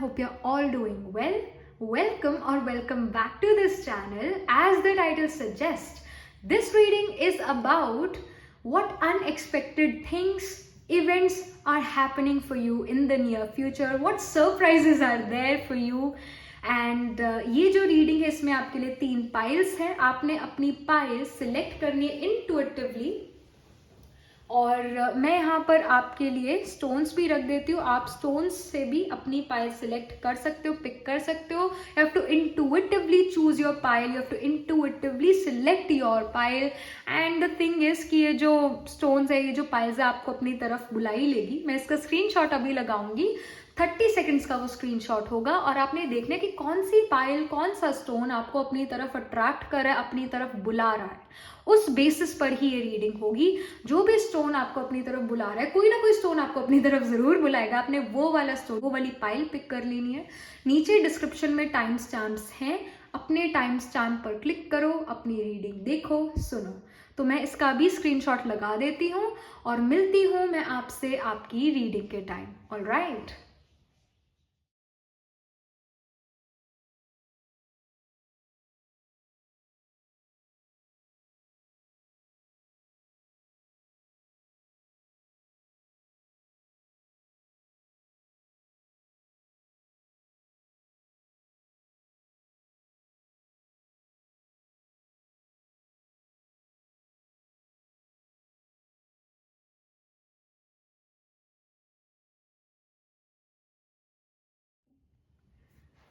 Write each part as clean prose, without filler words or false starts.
hope you're all doing well. Welcome back to this channel. As the title suggests, this reading is about what unexpected things, events are happening for you in the near future, what surprises are there for you. And ये जो reading है इसमें आपके लिए 3 piles हैं. आपने अपनी pile select करनी है इंटुइटिवली और मैं यहाँ पर आपके लिए स्टोन्स भी रख देती हूँ. आप स्टोन्स से भी अपनी पाइल सिलेक्ट कर सकते हो, पिक कर सकते हो. You have to intuitively choose your pile, you have to intuitively select your pile. And the thing is कि ये जो स्टोन्स है, ये जो पाइल्स है, आपको अपनी तरफ बुला ही लेगी. मैं इसका स्क्रीनशॉट अभी लगाऊंगी. 30 सेकेंड्स का वो स्क्रीनशॉट होगा और आपने देखना है कि कौन सी पाइल, कौन सा स्टोन आपको अपनी तरफ अट्रैक्ट कर रहा है, अपनी तरफ बुला रहा है. उस बेसिस पर ही ये रीडिंग होगी. जो भी स्टोन आपको अपनी तरफ बुला रहा है, कोई ना कोई स्टोन आपको अपनी तरफ जरूर बुलाएगा. आपने वो वाला स्टोन, वो वाली पाइल पिक कर लेनी है. नीचे डिस्क्रिप्शन में टाइम स्टैम्प्स हैं. अपने टाइम स्टैम्प पर क्लिक करो, अपनी रीडिंग देखो, सुनो. तो मैं इसका भी स्क्रीनशॉट लगा देती हूँ और मिलती हूँ मैं आपसे आपकी रीडिंग के time. Alright.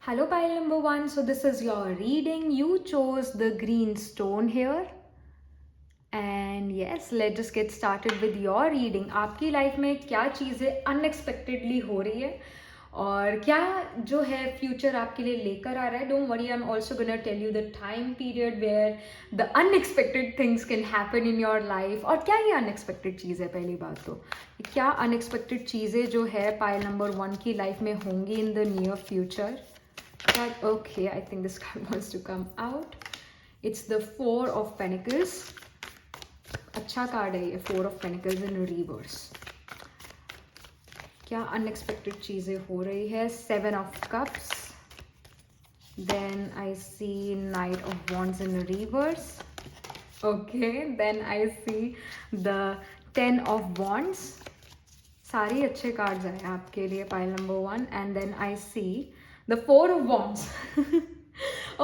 Hello pile number 1. So this is your reading. You chose the green stone here. And yes, let's just get started with your reading. आपकी लाइफ में क्या चीज़ें अनएक्सपेक्टेडली हो रही है और क्या जो है फ्यूचर आपके लिए लेकर आ रहा है. Don't worry, I am also gonna tell you the time period where the unexpected things can happen in your life. और क्या ये अनएक्सपेक्टेड चीज़ है, पहली बात तो क्या अनएक्सपेक्टेड चीज़ें जो है पाइल नंबर 1 की लाइफ में होंगी इन the near future. But okay, I think this card wants to come out. It's the 4 of Pentacles. अच्छा कार्ड है ये 4 of Pentacles in reverse. क्या अनएक्सपेक्टेड चीज़ें हो रही है. 7 of Cups. Then I see Knight of Wands in reverse. Okay, then I see the 10 of Wands. सारे अच्छे कार्ड्स आए आपके लिए pile number 1. And then I see the 4 of Wands.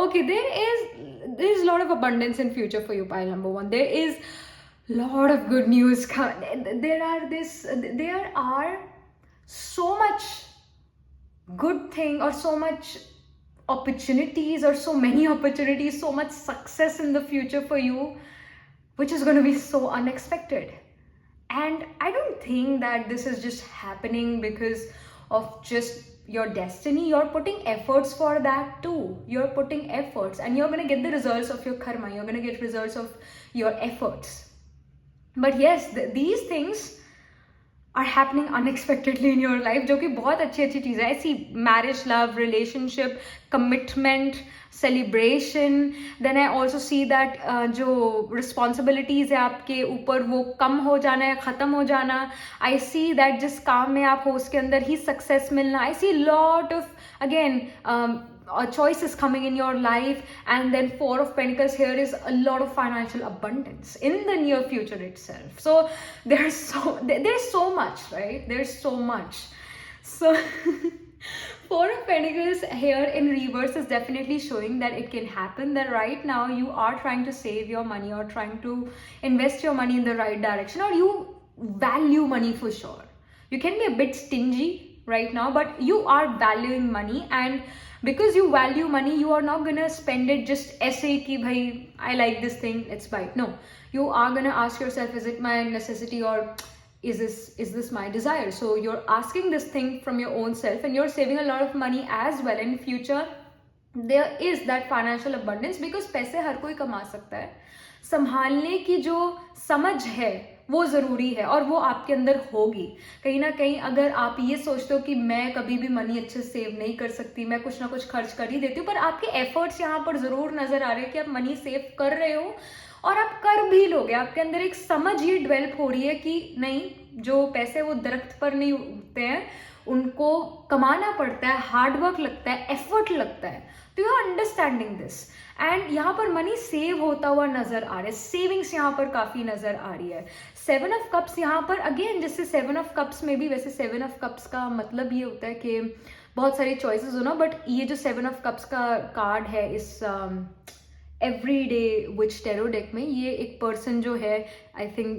Okay, there is a lot of abundance in future for you, pile number 1. There is lot of good news. There are so much good thing or so much opportunities or so many opportunities, so much success in the future for you, which is going to be so unexpected. And I don't think that this is just happening because of just your destiny. You're putting efforts for that too. You're putting efforts and you're going to get the results of your karma. You're going to get results of your efforts. But yes, these things are happening unexpectedly in your life, जो कि बहुत अच्छी अच्छी चीज़ है. ऐसी marriage, love, relationship, commitment, celebration. Then I also see that जो responsibilities है आपके ऊपर वो कम हो जाना है, ख़त्म हो जाना. आई सी दैट जिस काम में आप हो उसके अंदर ही सक्सेस मिलना. I see lot of again choices coming in your life. And then 4 of Pentacles here is a lot of financial abundance in the near future itself. So there's so much, right? There's so much. So 4 of Pentacles here in reverse is definitely showing that it can happen, that right now you are trying to save your money or trying to invest your money in the right direction, or you value money for sure. You can be a bit stingy right now, but you are valuing money. And because you value money, you are not gonna spend it just ऐसे कि भाई I like this thing, let's buy it. No, you are gonna ask yourself, is it my necessity or is this my desire? So you're asking this thing from your own self and you're saving a lot of money as well. In future there is that financial abundance because पैसे हर कोई कमा सकता है. संभालने की जो समझ है वो ज़रूरी है और वो आपके अंदर होगी. कहीं ना कहीं अगर आप ये सोचते हो कि मैं कभी भी मनी अच्छे से सेव नहीं कर सकती, मैं कुछ ना कुछ खर्च कर ही देती हूँ, पर आपके एफर्ट्स यहाँ पर ज़रूर नज़र आ रहे हैं कि आप मनी सेव कर रहे हो और आप कर भी लोगे. आपके अंदर एक समझ ये डेवलप हो रही है कि नहीं, जो पैसे वो दरख्त पर नहीं उगते हैं, उनको कमाना पड़ता है, हार्ड वर्क लगता है, एफर्ट लगता है. तो you are understanding this. And यहाँ पर मनी सेव होता हुआ नजर आ रहा है, सेविंग्स यहाँ पर काफी नजर आ रही है. 7 ऑफ कप्स यहाँ पर अगेन, जैसे 7 ऑफ कप्स में भी, वैसे 7 ऑफ कप्स का मतलब ये होता है कि बहुत सारी चॉइसेस हो ना, बट ये जो 7 ऑफ कप्स का कार्ड है इस every day witch tarot deck में, ये एक पर्सन जो है, I think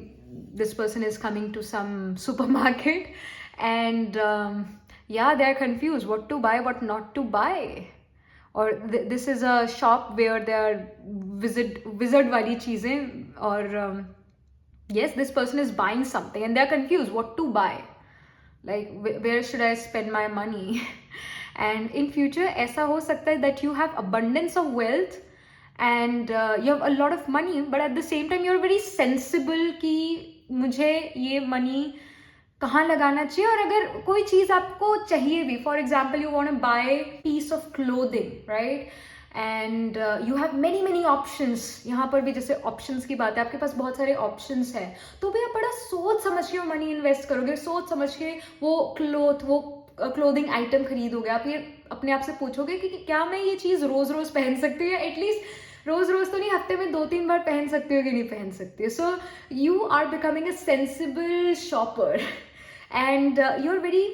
this person is coming to some supermarket and yeah, they are confused what to buy, what not to buy. Or this is a shop where they are wizard wali cheezein, or yes, this person is buying something and they are confused what to buy, like where should I spend my money. And in future aisa ho sakta hai that you have abundance of wealth and you have a lot of money, but at the same time you're very sensible कि मुझे ये money कहाँ लगाना चाहिए. और अगर कोई चीज़ आपको चाहिए भी, for example you want buy piece of clothing, right, and you have many options. यहाँ पर भी जैसे ऑप्शंस की बात है, आपके पास बहुत सारे ऑप्शंस हैं, तो भी आप बड़ा सोच समझ के वो मनी इन्वेस्ट करोगे, सोच समझ के वो क्लोथिंग आइटम खरीदोगे. आप ये अपने आप से पूछोगे कि क्या मैं ये चीज़ रोज रोज पहन सकती हूँ, या एटलीस्ट रोज रोज तो नहीं, हफ्ते में 2-3 बार पहन सकती हो कि नहीं पहन सकती हो. So you are becoming a sensible shopper and you're very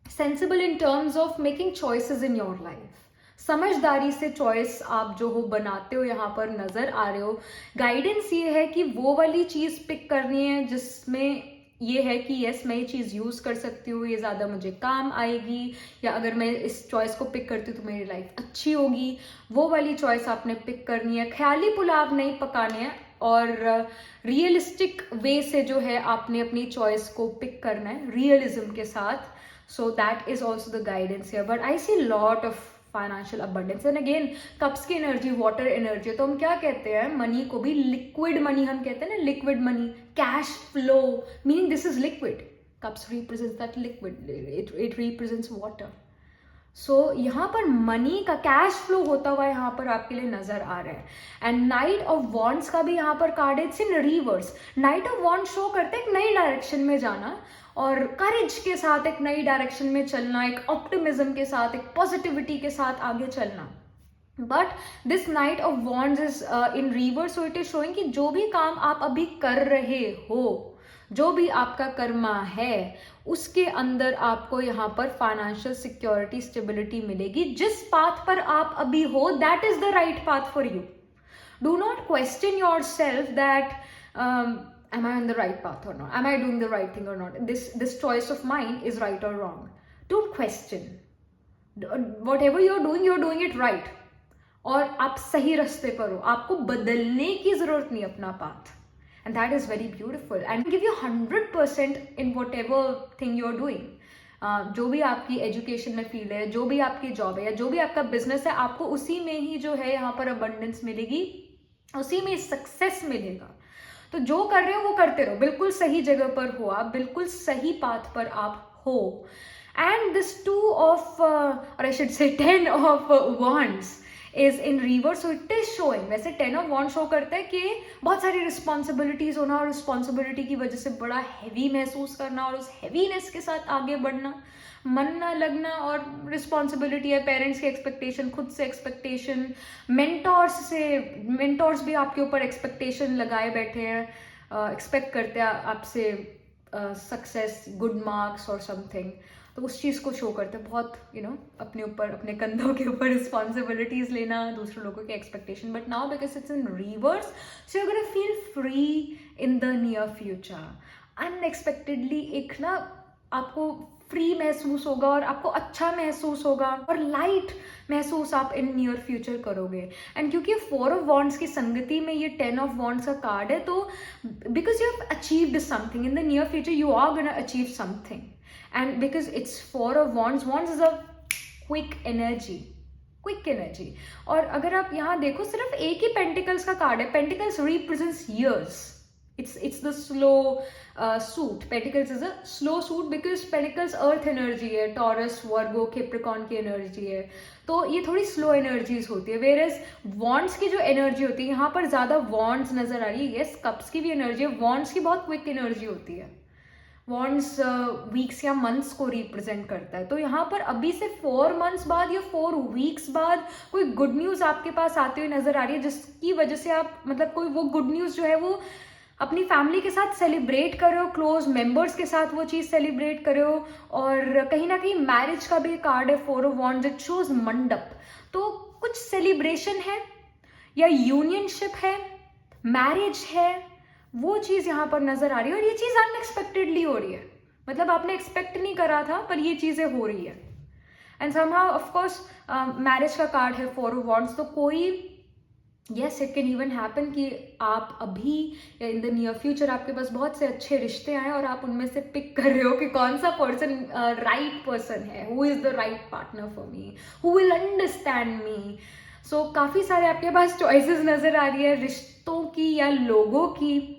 sensible in terms of making choices in your life. समझदारी से चॉइस आप जो हो बनाते हो, यहाँ पर नजर आ रहे हो. गाइडेंस ये है कि वो वाली चीज पिक करनी है जिसमें ये है कि यस मैं ये चीज यूज कर सकती हूँ, ये ज्यादा मुझे काम आएगी, या अगर मैं इस चॉइस को पिक करती हूँ तो मेरी लाइफ अच्छी होगी. वो वाली चॉइस आपने पिक करनी है. ख्याली पुलाव नहीं पकाने हैं, और रियलिस्टिक वे से जो है आपने अपनी चॉइस को पिक करना है रियलिज्म के साथ. So that is also the guidance here. But I see lot of financial abundance. And again cups की एनर्जी वाटर एनर्जी, तो हम क्या कहते हैं, मनी को भी लिक्विड मनी हम कहते हैं ना, liquid money, cash flow, meaning this is liquid. Cups represents that liquid, it represents water. So यहाँ पर मनी का कैश फ्लो होता हुआ यहाँ पर आपके लिए नजर आ रहा है. एंड नाइट ऑफ वॉन्ड्स का भी यहाँ पर कार्ड है, it's in reverse. Knight of wand show करते हैं एक नई डायरेक्शन में जाना, और करेज के साथ एक नई डायरेक्शन में चलना, एक ऑप्टिमिज्म के साथ, एक पॉजिटिविटी के साथ आगे चलना. But this night of wands is in reverse, so it is showing कि जो भी काम आप अभी कर रहे हो, जो भी आपका कर्मा है, उसके अंदर आपको यहाँ पर फाइनेंशियल सिक्योरिटी, स्टेबिलिटी मिलेगी. जिस पाथ पर आप अभी हो, that is the right path for you. Do not question your self that am I on the right path or not? Am I doing the right thing or not? This choice of mine is right or wrong? Don't question. Whatever you're doing it right. और आप सही रास्ते पर हो, आपको बदलने की जरूरत नहीं अपना path. And that is very beautiful and give you 100% in whatever thing you're doing. जो भी आपकी एजुकेशन में फील्ड है, जो भी आपकी जॉब है, या जो भी आपका बिजनेस है, आपको उसी में ही जो है यहाँ पर अबंडेंस मिलेगी, उसी में सक्सेस मिलेगा. तो जो कर रहे हो वो करते रहो, बिल्कुल सही जगह पर हो आप, बिल्कुल सही पाथ पर आप हो. एंड दिस 2 ऑफ और I should say 10 of wands is in reverse, so it is showing. वैसे 10 ऑफ वॉन्ड शो करता है कि बहुत सारी रिस्पॉन्सिबिलिटीज होना, और रिस्पॉन्सिबिलिटी की वजह से बड़ा हैवी महसूस करना, और उस हैवीनेस के साथ आगे बढ़ना, मन ना लगना. और रिस्पॉन्सिबिलिटी है, पेरेंट्स की एक्सपेक्टेशन, खुद से एक्सपेक्टेशन, मेंटोर्स भी आपके ऊपर एक्सपेक्टेशन लगाए बैठे हैं, एक्सपेक्ट करते हैं आपसे सक्सेस, गुड मार्क्स और समथिंग. तो उस चीज़ को शो करते हैं बहुत, अपने ऊपर, अपने कंधों के ऊपर रिस्पॉन्सिबिलिटीज लेना, दूसरे लोगों के expectation. But now because it's in reverse, so you are gonna feel free in the near future. Unexpectedly एक ना आपको फ्री महसूस होगा, और आपको अच्छा महसूस होगा, और लाइट महसूस आप इन नियर फ्यूचर करोगे. एंड क्योंकि 4 ऑफ वॉन्ड्स की संगति में ये 10 ऑफ वॉन्ड्स का कार्ड है, तो because you have achieved something in the near future, you are gonna achieve something. And because it's 4 of wands, wands is a quick energy. और अगर आप यहाँ देखो, सिर्फ एक ही पेंटिकल्स का कार्ड है. Pentacles represents years. It's the slow suit. Pentacles is a slow suit because Pentacles earth energy है, Taurus, Virgo, Capricorn की energy है, तो ये थोड़ी slow energies होती है. Whereas Wands की जो energy होती है, यहाँ पर ज़्यादा Wands नजर आ रही है. Yes, Cups की भी energy है, Wands की बहुत quick energy होती है. वॉन्ड्स वीक्स या मंथ्स को रिप्रेजेंट करता है। तो यहाँ पर अभी से 4 मंथ्स बाद या 4 वीक्स बाद कोई गुड न्यूज़ आपके पास आती हुई नजर आ रही है, जिसकी वजह से आप मतलब कोई वो गुड न्यूज़ जो है वो अपनी फैमिली के साथ सेलिब्रेट कर रहे हो, क्लोज मेंबर्स के साथ वो चीज़ सेलिब्रेट कर रहे हो। और कहीं ना कहीं मैरिज का भी कार्ड है, 4 ऑफ वॉन्ड्स, इट शोज मंडप। तो कुछ सेलिब्रेशन है या यूनियनशिप है, मैरिज है, वो चीज़ यहाँ पर नजर आ रही है। और ये चीज़ अनएक्सपेक्टेडली हो रही है, मतलब आपने एक्सपेक्ट नहीं करा था पर ये चीज़ें हो रही है। And somehow of course marriage का कार्ड है 4 ऑफ वॉन्ड्स, तो कोई yes it can even happen कि आप अभी या इन द नियर फ्यूचर आपके पास बहुत से अच्छे रिश्ते आए और आप उनमें से पिक कर रहे हो कि कौन सा पर्सन राइट पर्सन है, who is the right partner for me, who will understand me. So काफ़ी सारे आपके पास चॉइसेस नज़र आ रही है रिश्तों की या लोगों की,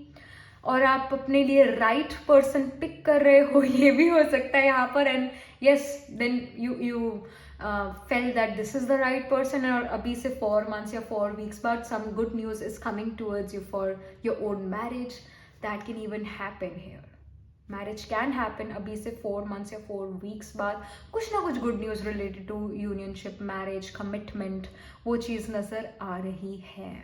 और आप अपने लिए राइट पर्सन पिक कर रहे हो, ये भी हो सकता है यहाँ पर। And yes then you felt that this is the right person, और अभी से 4 months या 4 weeks बाद some good news is coming towards you for your own marriage. That can even happen here. Marriage can happen अभी से 4 months या 4 weeks बाद, कुछ ना कुछ good news related to unionship, marriage, commitment, वो चीज़ नज़र आ रही है।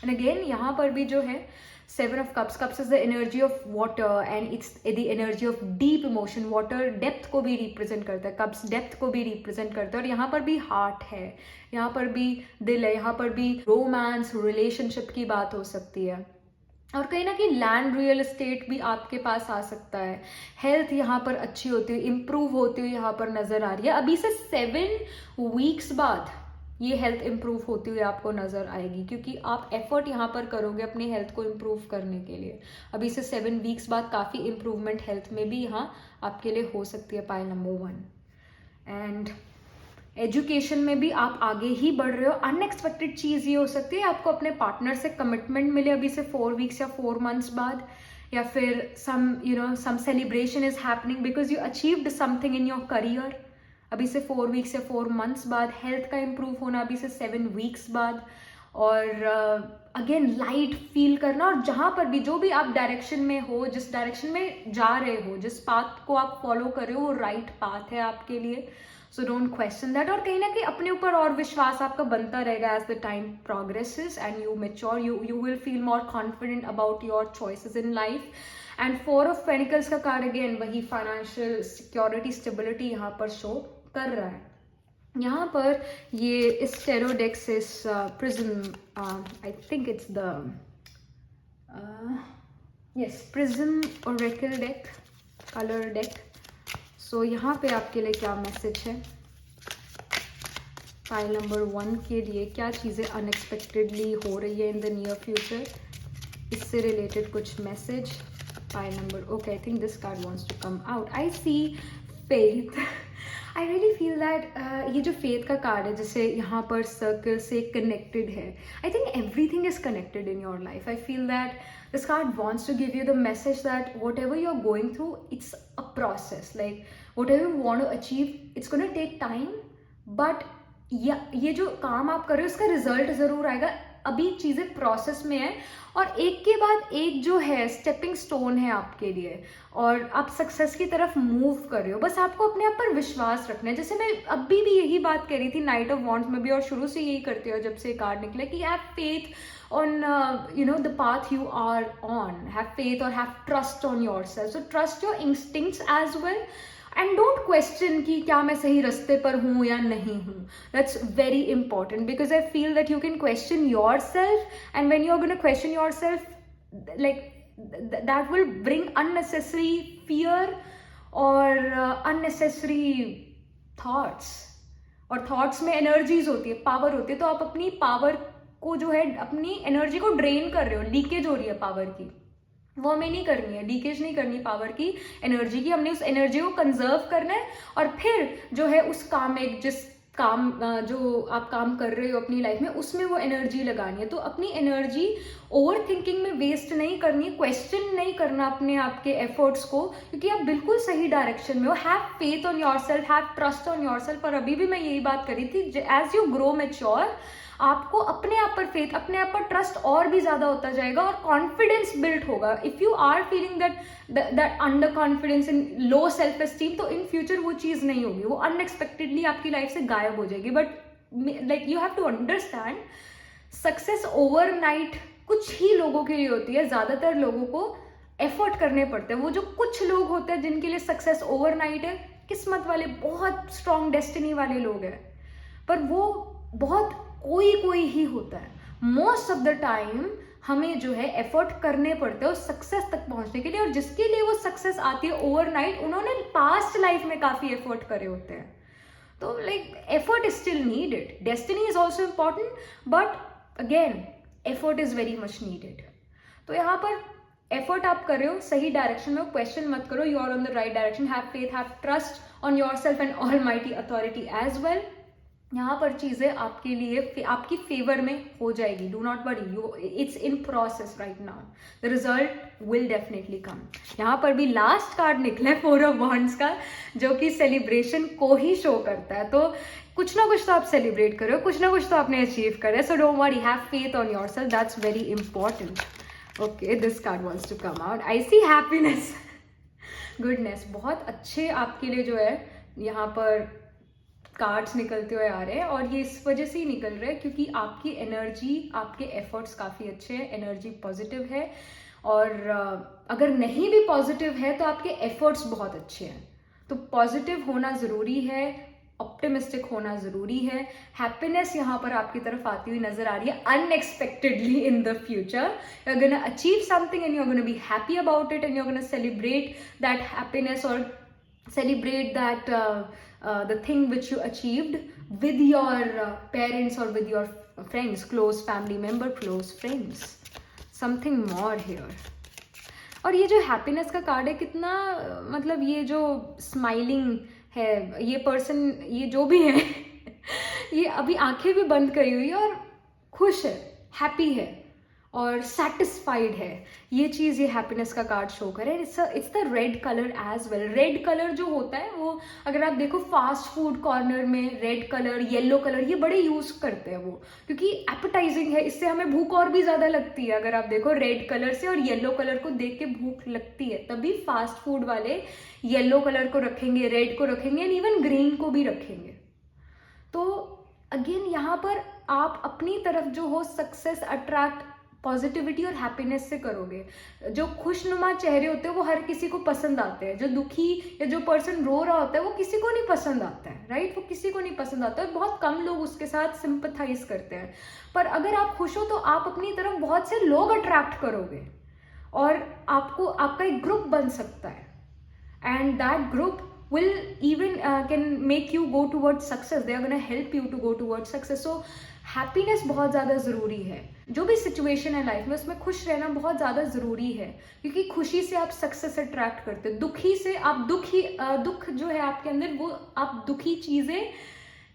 एंड अगेन यहाँ पर भी जो है 7 of cups, cups is the energy of water and it's the energy of deep emotion. water depth को भी represent करता है, cups depth को भी represent करता है। और यहाँ पर भी heart है, यहाँ पर भी दिल है, यहाँ पर भी romance, relationship की बात हो सकती है। और कहीं ना कहीं लैंड रियल एस्टेट भी आपके पास आ सकता है। हेल्थ यहाँ पर अच्छी होती हुई, इम्प्रूव होती हुई यहाँ पर नजर आ रही है। अभी से 7 वीक्स बाद ये हेल्थ इम्प्रूव होती हुई आपको नज़र आएगी, क्योंकि आप एफर्ट यहाँ पर करोगे अपनी हेल्थ को इम्प्रूव करने के लिए। अभी से 7 वीक्स बाद काफ़ी इम्प्रूवमेंट हेल्थ में भी यहाँ आपके लिए हो सकती है, पाइल नंबर 1। एंड एजुकेशन में भी आप आगे ही बढ़ रहे हो। अनएक्सपेक्टेड चीज़ ये हो सकती है आपको अपने पार्टनर से कमिटमेंट मिले अभी से 4 वीक्स या 4 मंथ्स बाद, या फिर some celebration is happening because you achieved something in your career अभी से 4 वीक्स या 4 मंथ्स बाद। हेल्थ का इम्प्रूव होना अभी से 7 वीक्स बाद। और अगेन लाइट फील करना, और जहाँ पर भी जो भी आप डायरेक्शन में हो, जिस डायरेक्शन में जा रहे हो, जिस पाथ को आप फॉलो कर रहे हो वो राइट पाथ है आपके लिए। So don't question that. और कहीं ना कहीं अपने ऊपर और विश्वास आपका बनता रहेगा as the time progresses and you mature, you will feel more confident about your choices in life. And 4 of pentacles का कार्ड अगेन वही फाइनेंशियल सिक्योरिटी, स्टेबिलिटी यहाँ पर शो कर रहा है। यहाँ पर ये इस टेरो डेक से इस prism, I think it's the yes prism oracle deck, colour deck. So यहाँ पे आपके लिए क्या मैसेज है फाइल नंबर 1 के लिए? क्या चीज़ें अनएक्सपेक्टेडली हो रही है इन द नियर फ्यूचर, इससे रिलेटेड कुछ message. File number, okay, I think this card wants to come out. I see faith. I really feel that ये जो फेथ का कार्ड है, जैसे यहाँ पर सर्कल से कनेक्टेड है, I think everything is connected in your life. I feel that this card wants to give you the message that whatever you are going through, it's a process. Like whatever you want to achieve, it's gonna take time, but ये जो काम आप कर रहे हो उसका result ज़रूर आएगा। अभी चीज़ें प्रोसेस में है और एक के बाद एक जो है स्टेपिंग स्टोन है आपके लिए, और आप सक्सेस की तरफ मूव कर रहे हो। बस आपको अपने आप पर विश्वास रखना है। जैसे मैं अभी भी यही बात कह रही थी नाइट ऑफ वॉन्ड्स में भी, और शुरू से यही करती हो जब से कार्ड निकला, कि have faith on the path you are on, have faith और have trust on your self. So trust your instincts as well and don't question कि क्या मैं सही रास्ते पर हूँ या नहीं हूँ। That's very important because I feel that you can question yourself, and when you are gonna question yourself, like that will bring unnecessary fear और अननेसेसरी थॉट्स। और थॉट्स में एनर्जीज होती है, पावर होती है, तो आप अपनी पावर को जो है, अपनी एनर्जी को ड्रेन कर रहे हो, लीकेज हो रही है पावर की, वो हमें नहीं करनी है। लीकेज नहीं करनी पावर की, एनर्जी की। हमने उस एनर्जी को कंजर्व करना है, और फिर जो है उस काम में, जिस काम जो आप काम कर रहे हो अपनी लाइफ में, उसमें वो एनर्जी लगानी है। तो अपनी एनर्जी ओवर थिंकिंग में वेस्ट नहीं करनी है, क्वेश्चन नहीं करना अपने आप के एफर्ट्स को, क्योंकि आप बिल्कुल सही डायरेक्शन में हो। Have faith on your self, have trust on your self. और अभी भी मैं यही बात करी थी, एज यू ग्रो मैच्योर, आपको अपने आप पर फेथ, अपने आप पर ट्रस्ट और भी ज़्यादा होता जाएगा और कॉन्फिडेंस बिल्ड होगा. If you are feeling that under confidence in low self esteem, तो इन फ्यूचर वो चीज़ नहीं होगी, वो अनएक्सपेक्टेडली आपकी लाइफ से गायब हो जाएगी. But like you have to understand, success overnight कुछ ही लोगों के लिए होती है. ज़्यादातर लोगों को एफर्ट करने पड़ते हैं. वो जो कुछ लोग होते हैं जिनके लिए सक्सेस ओवरनाइट है, किस्मत वाले, बहुत स्ट्रॉन्ग डेस्टिनी वाले लोग हैं, पर वो बहुत कोई ही होता है. मोस्ट ऑफ द टाइम हमें जो है एफर्ट करने पड़ते हैं उस सक्सेस तक पहुंचने के लिए, और जिसके लिए वो सक्सेस आती है ओवरनाइट, उन्होंने पास्ट लाइफ में काफ़ी एफर्ट करे होते हैं. तो like effort is still needed. Destiny is also important, but again effort is very much needed. तो यहाँ पर एफर्ट आप कर रहे हो सही डायरेक्शन में, क्वेश्चन मत करो, you are on the right direction. Have faith, have trust on your self and almighty authority as well. यहाँ पर चीज़ें आपके लिए आपकी फेवर में हो जाएगी. Do not worry, you it's in process right now. The result will definitely come. यहाँ पर भी लास्ट कार्ड निकला है 4 of Wands का, जो कि सेलिब्रेशन को ही शो करता है. तो कुछ ना कुछ तो आप सेलिब्रेट करो, कुछ ना कुछ तो आपने अचीव करा है. So don't worry, have faith on your self, that's very important. Okay, this card wants to come out. I see happiness, goodness. बहुत अच्छे आपके लिए जो है यहाँ पर कार्ड्स निकलते हुए आ रहे हैं, और ये इस वजह से ही निकल रहे हैं क्योंकि आपकी एनर्जी, आपके एफर्ट्स काफ़ी अच्छे हैं, एनर्जी पॉजिटिव है. और अगर नहीं भी पॉजिटिव है तो आपके एफर्ट्स बहुत अच्छे हैं. तो पॉजिटिव होना ज़रूरी है, ऑप्टिमिस्टिक होना ज़रूरी है. हैप्पीनेस यहाँ पर आपकी तरफ आती हुई नजर आ रही है unexpectedly in the future. You are gonna achieve something and you are gonna be happy about it, and you are gonna celebrate that happiness, और celebrate that the thing which you achieved with your parents or with your friends, close family member, close friends. Something more here. और ये जो happiness का card है, कितना मतलब ये जो स्माइलिंग है, ये पर्सन, ये जो भी है ये अभी आंखें भी बंद करी हुई है और खुश है, हैप्पी है और सेटिस्फाइड है. ये चीज़ ये हैप्पीनेस का कार्ड शो करे. It's the red colour as well. Red colour जो होता है वो, अगर आप देखो फास्ट फूड कॉर्नर में रेड कलर, येलो कलर, ये बड़े यूज करते हैं वो, क्योंकि एपेटाइजिंग है, इससे हमें भूख और भी ज़्यादा लगती है. अगर आप देखो रेड कलर से और येलो कलर को देख के भूख लगती है, तभी फास्ट फूड वाले येलो कलर को रखेंगे, रेड को रखेंगे, एंड इवन ग्रीन को भी रखेंगे. तो अगेन यहाँ पर आप अपनी तरफ जो हो सक्सेस अट्रैक्ट पॉजिटिविटी और हैप्पीनेस से करोगे. जो खुशनुमा चेहरे होते हैं वो हर किसी को पसंद आते हैं. जो दुखी या जो पर्सन रो रहा होता है वो किसी को नहीं पसंद आता है, राइट? वो किसी को नहीं पसंद आता है. बहुत कम लोग उसके साथ सिंपथाइज करते हैं. पर अगर आप खुश हो तो आप अपनी तरफ बहुत से लोग अट्रैक्ट करोगे और आपको आपका एक ग्रुप बन सकता है, and that group will even can make you go towards success. They are going to help you to go towards success. So happiness बहुत ज़्यादा ज़रूरी है. जो भी सिचुएशन है लाइफ में उसमें खुश रहना बहुत ज़्यादा ज़रूरी है, क्योंकि खुशी से आप सक्सेस अट्रैक्ट करते हो. दुखी से आप दुख जो है आपके अंदर, वो आप दुखी चीज़ें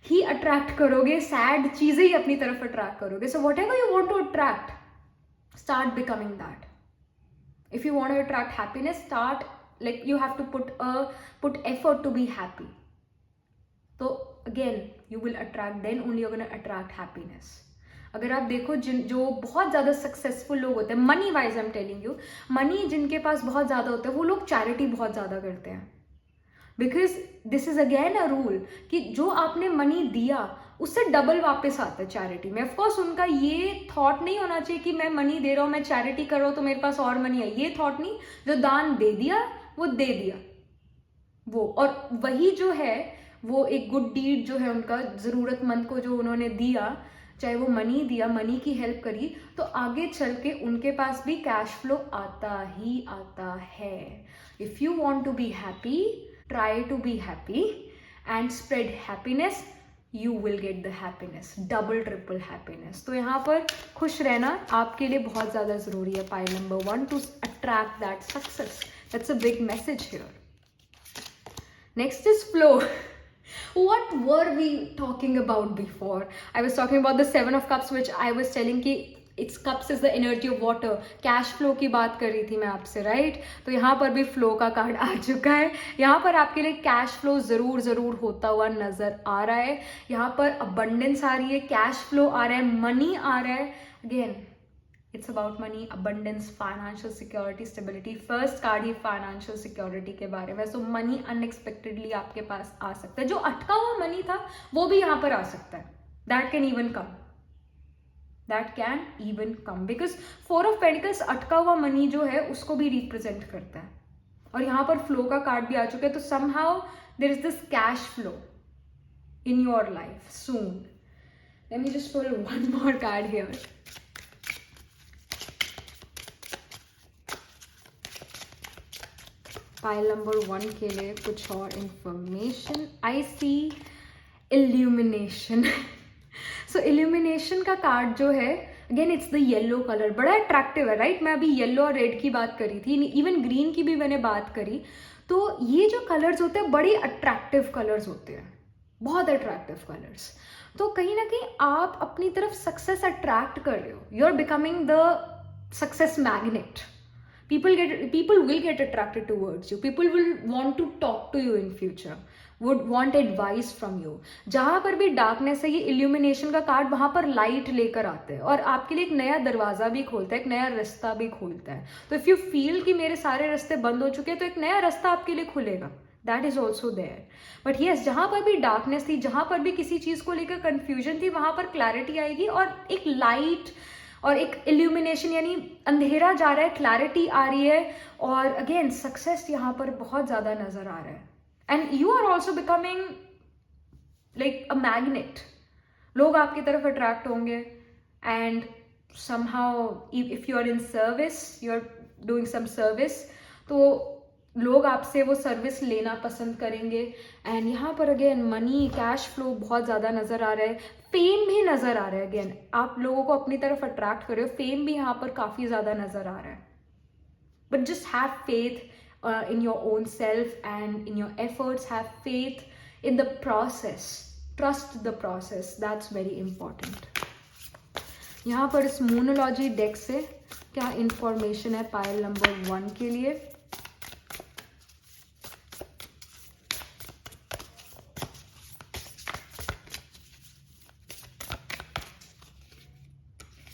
ही अट्रैक्ट करोगे, सैड चीज़ें ही अपनी तरफ अट्रैक्ट करोगे. So whatever you want to attract, start becoming that. If you want to attract happiness, start like you have to put effort to be happy. So again you will attract, then only you're going to attract happiness. अगर आप देखो जो बहुत ज़्यादा successful लोग होते हैं, money wise I am telling you, money जिनके पास बहुत ज़्यादा होता है वो लोग चैरिटी बहुत ज़्यादा करते हैं. Because this is again a rule कि जो आपने मनी दिया उससे डबल वापस आता है चैरिटी में. ऑफकोर्स उनका ये थॉट नहीं होना चाहिए कि मैं मनी दे रहा हूँ, मैं चैरिटी कर रहा हूँ तो मेरे पास और मनी है. ये थॉट नहीं. जो दान दे दिया वो दे दिया वो, और वही जो है वो एक गुड डीड जो है उनका, ज़रूरतमंद को जो उन्होंने दिया, चाहे वो मनी दिया, मनी की हेल्प करी, तो आगे चल के उनके पास भी कैश फ्लो आता ही आता है. If you want to be happy, try to be happy and spread happiness. You will get the happiness, double triple happiness. तो यहाँ पर खुश रहना आपके लिए बहुत ज़्यादा ज़रूरी है. Pile number 1 to attract that success. That's a big message here. Next is flow. What were we talking about before? I was talking about the 7 of Cups, which I was telling कि it's cups is the energy of water, cash flow की बात कर रही थी मैं आपसे, right? तो यहाँ पर भी फ्लो का कार्ड आ चुका है। यहाँ पर आपके लिए कैश फ्लो ज़रूर होता हुआ नज़र आ रहा है। यहाँ पर अबंडेंस आ रही है, कैश फ्लो आ रहा है, मनी आ रहा है। Again it's about money, abundance, financial security, stability. First card he financial security के बारे में। सो मनी अनएक्सपेक्टेडली आपके पास आ सकता है। जो अटका हुआ मनी था वो भी यहाँ पर आ सकता है। That can even come, that can even come, because 4 of pentacles अटका हुआ मनी जो है उसको भी रिप्रेजेंट करता है। और यहाँ पर फ्लो का कार्ड भी आ चुका है। तो somehow there is this cash flow in your life soon. Let me just pull one more card here. Pile number 1 के लिए कुछ और information. I see illumination. So illumination का कार्ड जो है, again it's the yellow colour, बड़ा attractive है, right? मैं अभी येलो और रेड की बात करी थी, इवन ग्रीन की भी मैंने बात करी। तो ये जो कलर्स होते हैं बड़ी अट्रैक्टिव कलर्स होते हैं, बहुत अट्रैक्टिव कलर्स। तो कहीं ना कहीं आप अपनी तरफ सक्सेस अट्रैक्ट कर रहे हो। You are becoming the success magnet. people will get attracted towards you. People will want to talk to you in future, would want advice from you. जहां पर भी डार्कनेस है, ये इल्यूमिनेशन का कार्ड वहां पर लाइट लेकर आते हैं और आपके लिए एक नया दरवाजा भी खोलता है, एक नया रास्ता भी खोलता है। तो इफ यू फील कि मेरे सारे रास्ते बंद हो चुके हैं, तो एक नया रास्ता आपके लिए खुलेगा। That is also there. But yes, जहां पर भी डार्कनेस थी, जहां पर भी किसी चीज को लेकर कंफ्यूजन थी, वहां पर क्लैरिटी आएगी और एक लाइट और एक इल्यूमिनेशन, यानी अंधेरा जा रहा है, क्लैरिटी आ रही है। और अगेन सक्सेस यहाँ पर बहुत ज्यादा नजर आ रहा है। And you are also becoming like a magnet. लोग आपकी तरफ अट्रैक्ट होंगे। And somehow if you are in service, you are doing some service, तो लोग आपसे वो सर्विस लेना पसंद करेंगे। एंड यहाँ पर अगेन मनी, कैश फ्लो बहुत ज़्यादा नज़र आ रहा है। फेम भी नज़र आ रहा है। अगेन आप लोगों को अपनी तरफ अट्रैक्ट कर रहे हो, फेम भी यहाँ पर काफ़ी ज़्यादा नज़र आ रहा है। But just have faith in your own self and in your efforts, have faith in the process, trust the process, that's very important. यहाँ पर इस मोनोलॉजी डेक से क्या इंफॉर्मेशन है पाइल नंबर 1 के लिए?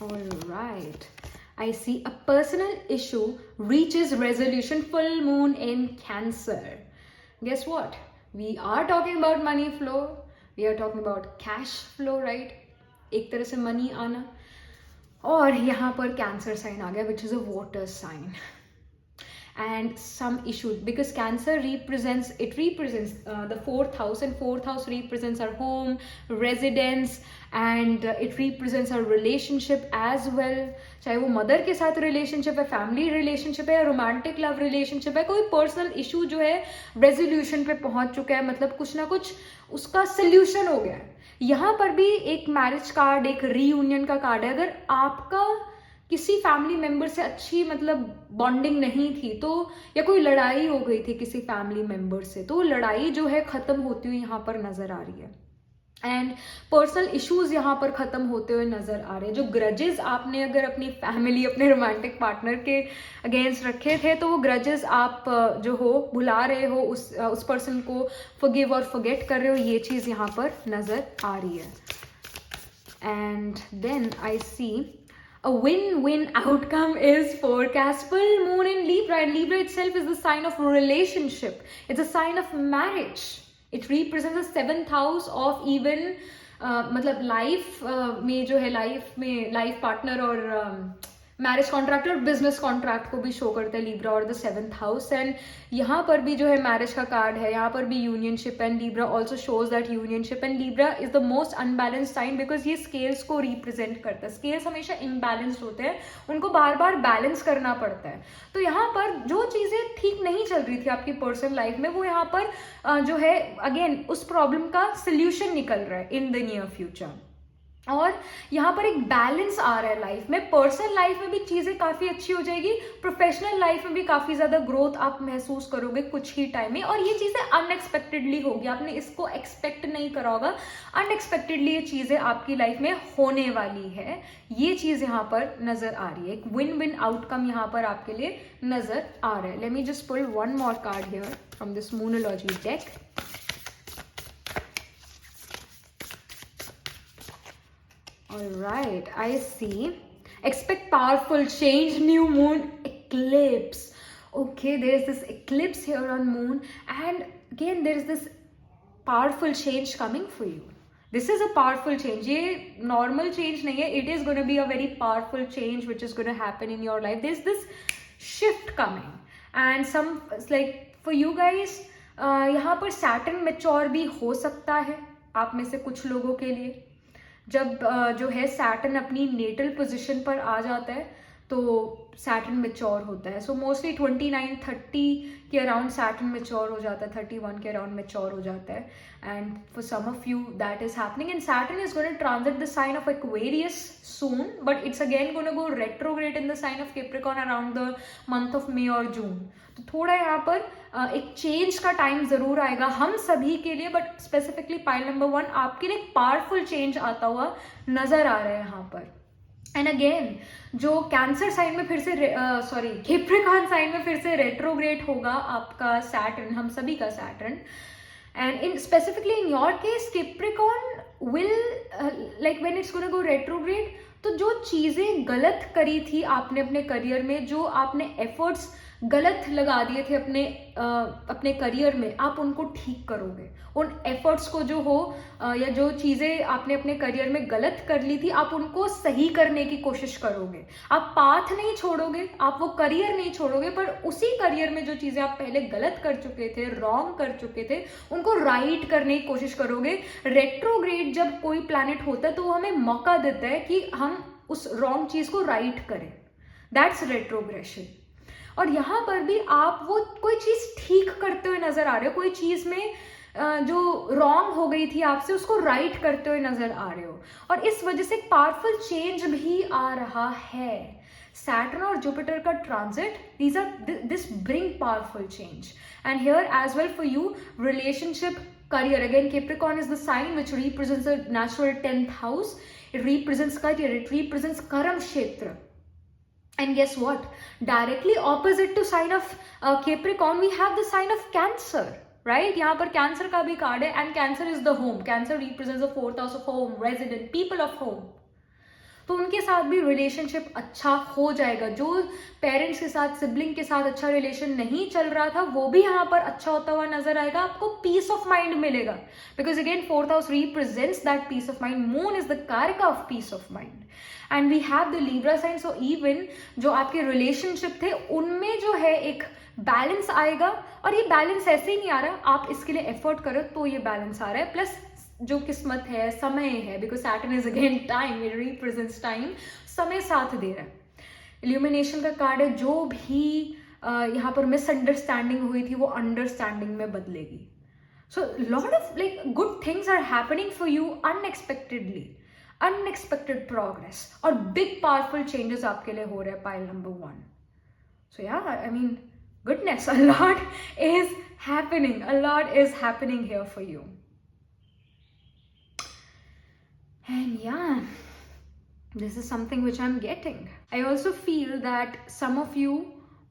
Alright, I see a personal issue reaches resolution. Full moon in Cancer. Guess what? We are talking about money flow. We are talking about cash flow, right? एक तरह से money आना। और यहाँ पर Cancer sign आ गया, which is a water sign. And some issue, because Cancer represents the 4th house, and 4th house represents our home, residence, and it represents our relationship as well. चाहे वो mother के साथ relationship है, family relationship है, या romantic love relationship है, कोई personal issue जो है रेजोल्यूशन पे पहुंच चुका है, मतलब कुछ ना कुछ उसका सोल्यूशन हो गया है। यहाँ पर भी एक मैरिज कार्ड, एक रीयूनियन का कार्ड है। अगर आपका किसी फैमिली मेंबर से अच्छी मतलब बॉन्डिंग नहीं थी, तो या कोई लड़ाई हो गई थी किसी फैमिली मेंबर से, तो लड़ाई जो है खत्म होती हुई यहाँ पर नजर आ रही है। एंड पर्सनल इश्यूज यहाँ पर खत्म होते हुए नजर आ रहे हैं। जो ग्रजेस आपने अगर अपनी फैमिली, अपने रोमांटिक पार्टनर के अगेंस्ट रखे थे, तो वो ग्रजेस आप जो हो भुला रहे हो, उस पर्सन को फॉरगिव और फॉरगेट कर रहे हो। ये चीज यहाँ पर नजर आ रही है। And then I see a win-win outcome is forecast. Full moon in Libra, and Libra itself is the sign of relationship. It's a sign of marriage. It represents the 7th house of even मतलब life में जो है, life partner और marriage contract और business contract को भी show करता है लिब्रा और द 7th हाउस। एंड यहाँ पर भी जो है मैरिज का कार्ड है, यहाँ पर भी unionship, and Libra also shows that unionship. And Libra is the most unbalanced sign, because ये स्केल्स को रिप्रेजेंट करता है। स्केल्स हमेशा इम्बैलेंस्ड होते हैं, उनको बार बार बैलेंस करना पड़ता है। तो यहाँ पर जो चीज़ें ठीक नहीं चल रही थी आपकी पर्सनल लाइफ में, वो यहाँ पर जो है अगेन उस प्रॉब्लम का सोल्यूशन निकल रहा है इन द नियर फ्यूचर। और यहाँ पर एक बैलेंस आ रहा है लाइफ में। पर्सनल लाइफ में भी चीज़ें काफ़ी अच्छी हो जाएगी, प्रोफेशनल लाइफ में भी काफ़ी ज़्यादा ग्रोथ आप महसूस करोगे कुछ ही टाइम में। और ये चीज़ें अनएक्सपेक्टेडली होगी, आपने इसको एक्सपेक्ट नहीं करा होगा, अनएक्सपेक्टेडली ये चीज़ें आपकी लाइफ में होने वाली है। ये चीज़ यहाँ पर नज़र आ रही है, एक विन विन आउटकम यहाँ पर आपके लिए नज़र आ रहा है। Let me just pull one more card here from this moonology deck. Alright, I see. Expect powerful change, new moon, eclipse. Okay, there's this eclipse here on moon, and again there's this powerful change coming for you. This is a powerful change. ये normal change नहीं है. It is going to be a very powerful change which is going to happen in your life. There's this shift coming, and some like for you guys, यहाँ पर Saturn mature भी हो सकता है आप में से कुछ लोगों के लिए। जब जो है सैटर्न अपनी नेटल पोजीशन पर आ जाता है तो सैटर्न मैच्योर होता है। सो मोस्टली 29-30 के अराउंड सैटर्न मैच्योर हो जाता है, 31 के अराउंड मैच्योर हो जाता है। And for some of you that is happening, and Saturn is going to transit the sign of Aquarius soon, but it's again going to go retrograde in the sign of Capricorn around the month of May और June. तो थोड़ा यहाँ पर एक change का time जरूर आएगा हम सभी के लिए, बट स्पेसिफिकली पाइल नंबर 1 आपके लिए एक पावरफुल चेंज आता हुआ नजर आ रहा है यहाँ पर। एंड अगेन जो कैंसर साइन में फिर से कैप्रिकॉर्न साइन में फिर से रेट्रोग्रेड होगा आपका सैटर्न, हम सभी का Saturn, and in specifically in your case Capricorn will like when it's gonna go retrograde, तो जो चीजें गलत करी थी आपने अपने करियर में, जो आपने एफर्ट्स गलत लगा दिए थे अपने करियर में, आप उनको ठीक करोगे। उन एफर्ट्स को जो हो या जो चीज़ें आपने अपने करियर में गलत कर ली थी, आप उनको सही करने की कोशिश करोगे। आप पाथ नहीं छोड़ोगे, आप वो करियर नहीं छोड़ोगे, पर उसी करियर में जो चीज़ें आप पहले गलत कर चुके थे, रॉन्ग कर चुके थे, उनको राइट करने की कोशिश करोगे। रेट्रोग्रेड जब कोई प्लैनेट होता है तो वो हमें मौका देता है कि हम उस रॉन्ग चीज़ को राइट करें, दैट्स रेट्रोग्रेशन। और यहाँ पर भी आप वो कोई चीज़ ठीक करते हुए नजर आ रहे हो, कोई चीज़ में जो रॉन्ग हो गई थी आपसे उसको राइट करते हुए नजर आ रहे हो, और इस वजह से पावरफुल चेंज भी आ रहा है। सैटर्न और जुपिटर का transit, this bring powerful change, and here as well for you relationship, career. Again, Capricorn is the sign which represents the natural 10th house. It represents career, it represents Karam Kshetra. And guess what? Directly opposite to sign of Capricorn, we have the sign of Cancer, right? यहाँ पर Cancer का भी card है, and Cancer is the home. Cancer represents the 4th house of home, resident, people of home. तो उनके साथ भी relationship अच्छा हो जाएगा। जो पेरेंट्स के साथ, सिबलिंग के साथ अच्छा रिलेशन नहीं चल रहा था, वो भी यहाँ पर अच्छा होता हुआ नजर आएगा। आपको पीस ऑफ माइंड मिलेगा, because again 4th house represents that peace of mind. Moon is the कारक of peace of mind, and we have the Libra sign. So even जो आपके रिलेशनशिप थे उनमें जो है एक बैलेंस आएगा, और ये बैलेंस ऐसे ही नहीं आ रहा, आप इसके लिए एफर्ट करो तो ये बैलेंस आ रहा है। प्लस जो किस्मत है, समय है, because Saturn is again time, it represents time, समय साथ दे रहा है। इल्यूमिनेशन का कार्ड है, जो भी यहाँ पर मिसअंडरस्टैंडिंग हुई थी वो अंडरस्टैंडिंग में बदलेगी। So lot of like good things are happening for you unexpectedly, unexpected progress और बिग पावरफुल चेंजेस आपके लिए हो रहे हैं पाइल नंबर 1। सो या I mean goodness, a lot is happening, a lot is happening here for you. And yeah, this is something which I'm getting. I also feel that some of you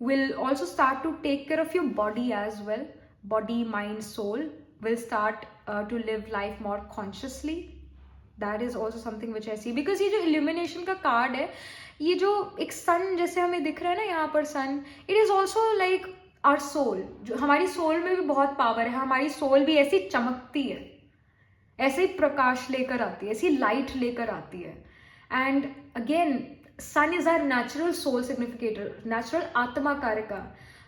will also start to take care of your body as well. Body, mind, soul will start to live life more consciously. That is also something which I see, because ये जो illumination का card है, ये जो एक सन जैसे हमें दिख रहा है ना यहाँ पर sun, it is also like our soul. जो हमारी सोल में भी बहुत पावर है, हमारी सोल भी ऐसी चमकती है, ऐसे ही प्रकाश लेकर आती है, ऐसी लाइट लेकर आती है। And again Sun is our natural soul significator, natural atma karaka.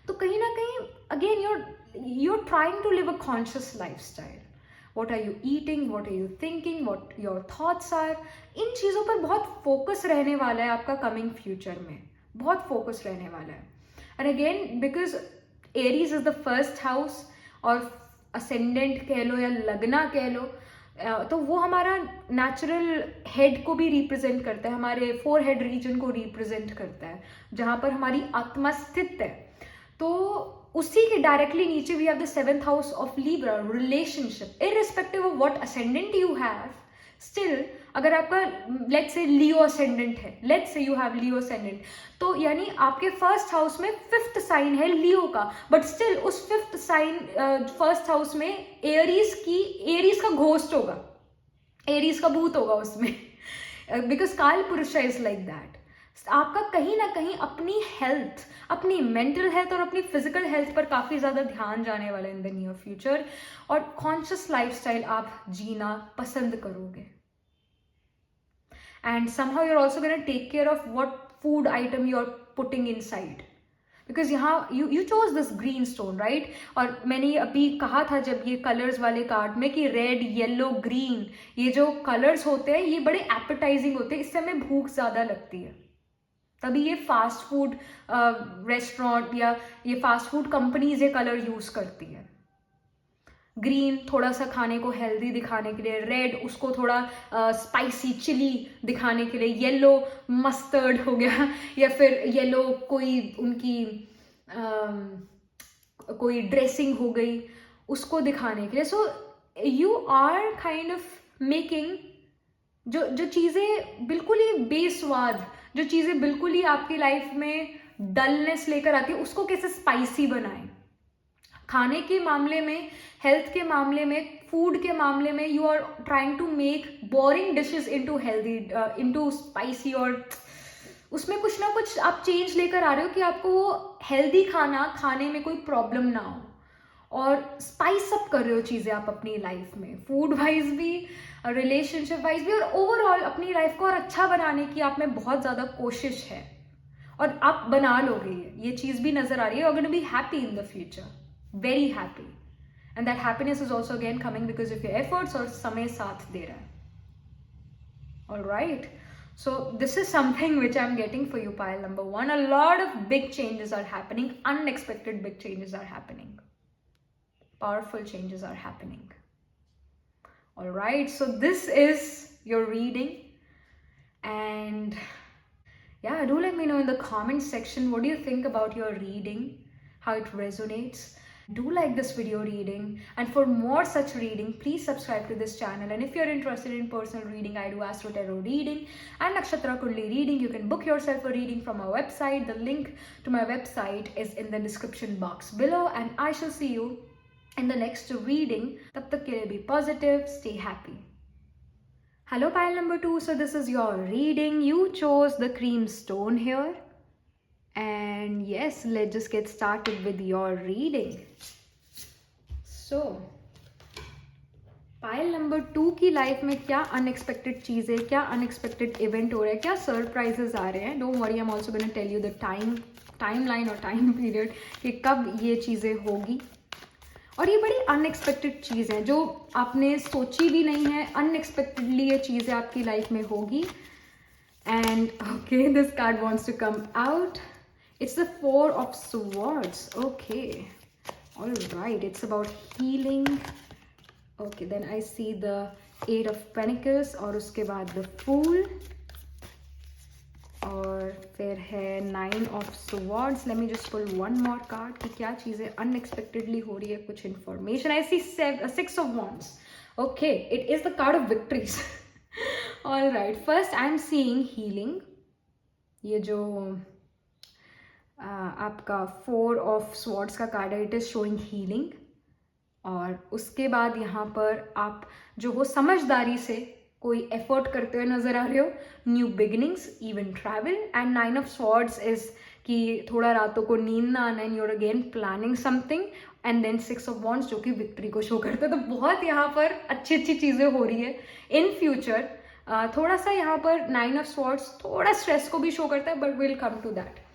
तो कहीं ना कहीं again you're trying to live a conscious lifestyle. What are you eating, what are you thinking, what your thoughts are, इन चीज़ों पर बहुत फोकस रहने वाला है आपका कमिंग फ्यूचर में, बहुत फोकस रहने वाला है। And again because Aries is the first house, और असेंडेंट कह लो या लगना कह लो, तो वो हमारा नेचुरल हेड को भी रिप्रेजेंट करता है, हमारे फोर हेड रीजन को रिप्रेजेंट करता है, जहाँ पर हमारी आत्मा स्थित है। तो उसी के डायरेक्टली नीचे we have the 7th house of Libra, relationship. Irrespective of what ascendant you have, still अगर आपका लेट्स से लियो असेंडेंट है, let's say you have Leo ascendant, तो यानी आपके फर्स्ट हाउस में 5th साइन है लियो का, बट स्टिल उस 5th साइन फर्स्ट हाउस में एरीज का घोस्ट होगा, एरीज का भूत होगा उसमें, बिकॉज काल पुरुष इज लाइक दैट। आपका कहीं ना कहीं अपनी हेल्थ, अपनी मेंटल हेल्थ और अपनी फिजिकल हेल्थ पर काफ़ी ज़्यादा ध्यान जाने वाला है इन द नियर फ्यूचर, और कॉन्शियस लाइफस्टाइल आप जीना पसंद करोगे। And somehow you are also gonna take care of what food item you are putting inside, because यहाँ you chose this green stone, right. और मैंने अभी कहा था जब ये कलर्स वाले कार्ड में कि रेड, येलो, ग्रीन, ये जो कलर्स होते हैं ये बड़े एपेटाइजिंग होते हैं, इससे हमें भूख ज़्यादा लगती है, तभी ये फास्ट फूड रेस्टोरेंट या ये फास्ट फूड कंपनीज ये कलर यूज़ करती है। ग्रीन थोड़ा सा खाने को हेल्दी दिखाने के लिए, रेड उसको थोड़ा स्पाइसी चिली दिखाने के लिए, येलो मस्टर्ड हो गया, या फिर येलो कोई उनकी कोई ड्रेसिंग हो गई उसको दिखाने के लिए। So you are kind of making जो चीज़ें बिल्कुल ही बेस्वाद, जो चीज़ें बिल्कुल ही आपकी लाइफ में डलनेस लेकर आती है, उसको कैसे स्पाइसी बनाएं। खाने के मामले में, हेल्थ के मामले में, फूड के मामले में you are trying to make boring dishes into healthy, into spicy, और उसमें कुछ ना कुछ आप चेंज लेकर आ रहे हो कि आपको वो हेल्दी खाना खाने में कोई प्रॉब्लम ना हो, और स्पाइस अप कर रहे हो चीज़ें आप अपनी लाइफ में, फूड वाइज भी, रिलेशनशिप वाइज भी, और ओवरऑल अपनी लाइफ को और अच्छा बनाने की आप में बहुत ज़्यादा कोशिश है, और आप बना लोगे। ये चीज़ भी नज़र आ रही है, you are gonna be happy in the future, very happy, and that happiness is also again coming because of your efforts, और समय साथ दे रहा है। Alright, so this is something which I'm getting for you, pile number 1. A lot of big changes are happening, unexpected big changes are happening, powerful changes are happening. Alright, so this is your reading, and yeah, do let me know in the comment section what do you think about your reading, how it resonates. Do like this video reading, and for more such reading please subscribe to this channel. And if you're interested in personal reading, I do astro tarot reading and nakshatra kundli reading. You can book yourself a reading from our website. The link to my website is in the description box below, and I shall see you in the next reading. Tab tak ke liye be positive, stay happy. Hello pile number 2, so this is your reading. You chose the cream stone here. And yes, let's just get started with your reading. So, pile number 2 की life में क्या unexpected चीज़ें, क्या unexpected event हो रहा है, क्या surprises आ रहे हैं। Don't worry, I am also gonna tell you the timeline और टाइम पीरियड कि कब ये चीज़ें होगी। और ये बड़ी अनएक्सपेक्टेड चीज़ है जो आपने सोची भी नहीं है, अनएक्सपेक्टेडली ये चीज़ें आपकी लाइफ में होगी। And okay, this card wants to come out. It's the 4 of Swords. Okay. All right. It's about healing. Okay. Then I see the 8 of Pentacles और उसके बाद the Fool. और फिर है 9 of Swords. Let me just pull one more card कि क्या चीज़ें unexpectedly हो रही है, कुछ information. I see 6 of Wands. Okay. It is the card of victories. All right. First I'm seeing healing. ये जो आपका 4 ऑफ स्वॉर्ड्स का कार्ड है, इट इज़ शोइंग हीलिंग। और उसके बाद यहाँ पर आप जो हो समझदारी से कोई एफर्ट करते हुए नजर आ रहे हो, new beginnings, even travel. And 9 of swords is कि थोड़ा रातों को नींद ना आना, and you're again planning something. And then 6 of wands जो कि विक्ट्री को शो करते हैं। तो बहुत यहाँ पर अच्छी अच्छी चीज़ें हो रही है इन फ्यूचर। थोड़ा सा यहाँ पर 9 ऑफ स्वॉर्ड्स थोड़ा स्ट्रेस को भी शो करता है, but will come to that.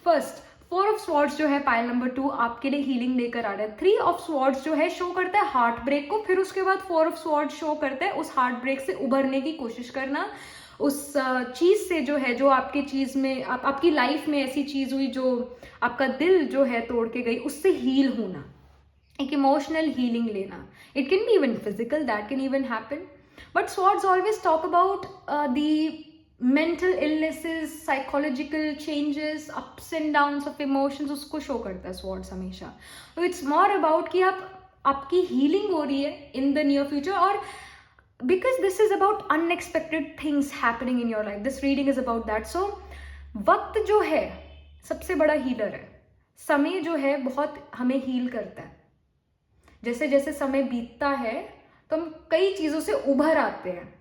First 4 of swords जो है पाइल नंबर 2 आपके लिए हीलिंग लेकर आ रहा है। 3 ऑफ स्वॉर्ड्स जो है शो करता है हार्ट ब्रेक को, फिर उसके बाद 4 ऑफ स्वॉर्ड्स शो करता है उस हार्ट ब्रेक से उभरने की कोशिश करना, उस चीज से जो है, जो आपके चीज में आपकी लाइफ में ऐसी चीज हुई जो आपका दिल जो है तोड़ के गई, उससे हील होना, एक इमोशनल हीलिंग लेना। It can be even physical, that can even happen. But swords always talk about the mental illnesses, psychological changes, ups and downs of emotions, उसको शो करता है swords हमेशा. तो it's more about कि आपकी healing हो रही है in the near future, और because this is about unexpected things happening in your life. This reading is about that. So वक्त जो है सबसे बड़ा हीलर है. समय जो है बहुत हमें हील करता है. जैसे जैसे समय बीतता है तो हम कई चीज़ों से उभर आते हैं,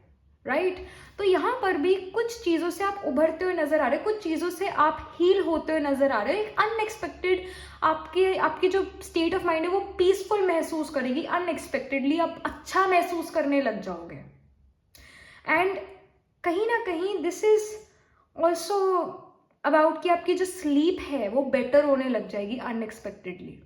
राइट? तो यहाँ पर भी कुछ चीज़ों से आप उभरते हुए नजर आ रहे हैं, कुछ चीज़ों से आप हील होते हुए नजर आ रहे हैं. एक अनएक्सपेक्टेड आपकी जो स्टेट ऑफ माइंड है वो पीसफुल महसूस करेगी. अनएक्सपेक्टेडली आप अच्छा महसूस करने लग जाओगे. एंड कहीं ना कहीं दिस इज ऑल्सो अबाउट कि आपकी जो स्लीप है वो बेटर होने लग जाएगी unexpectedly.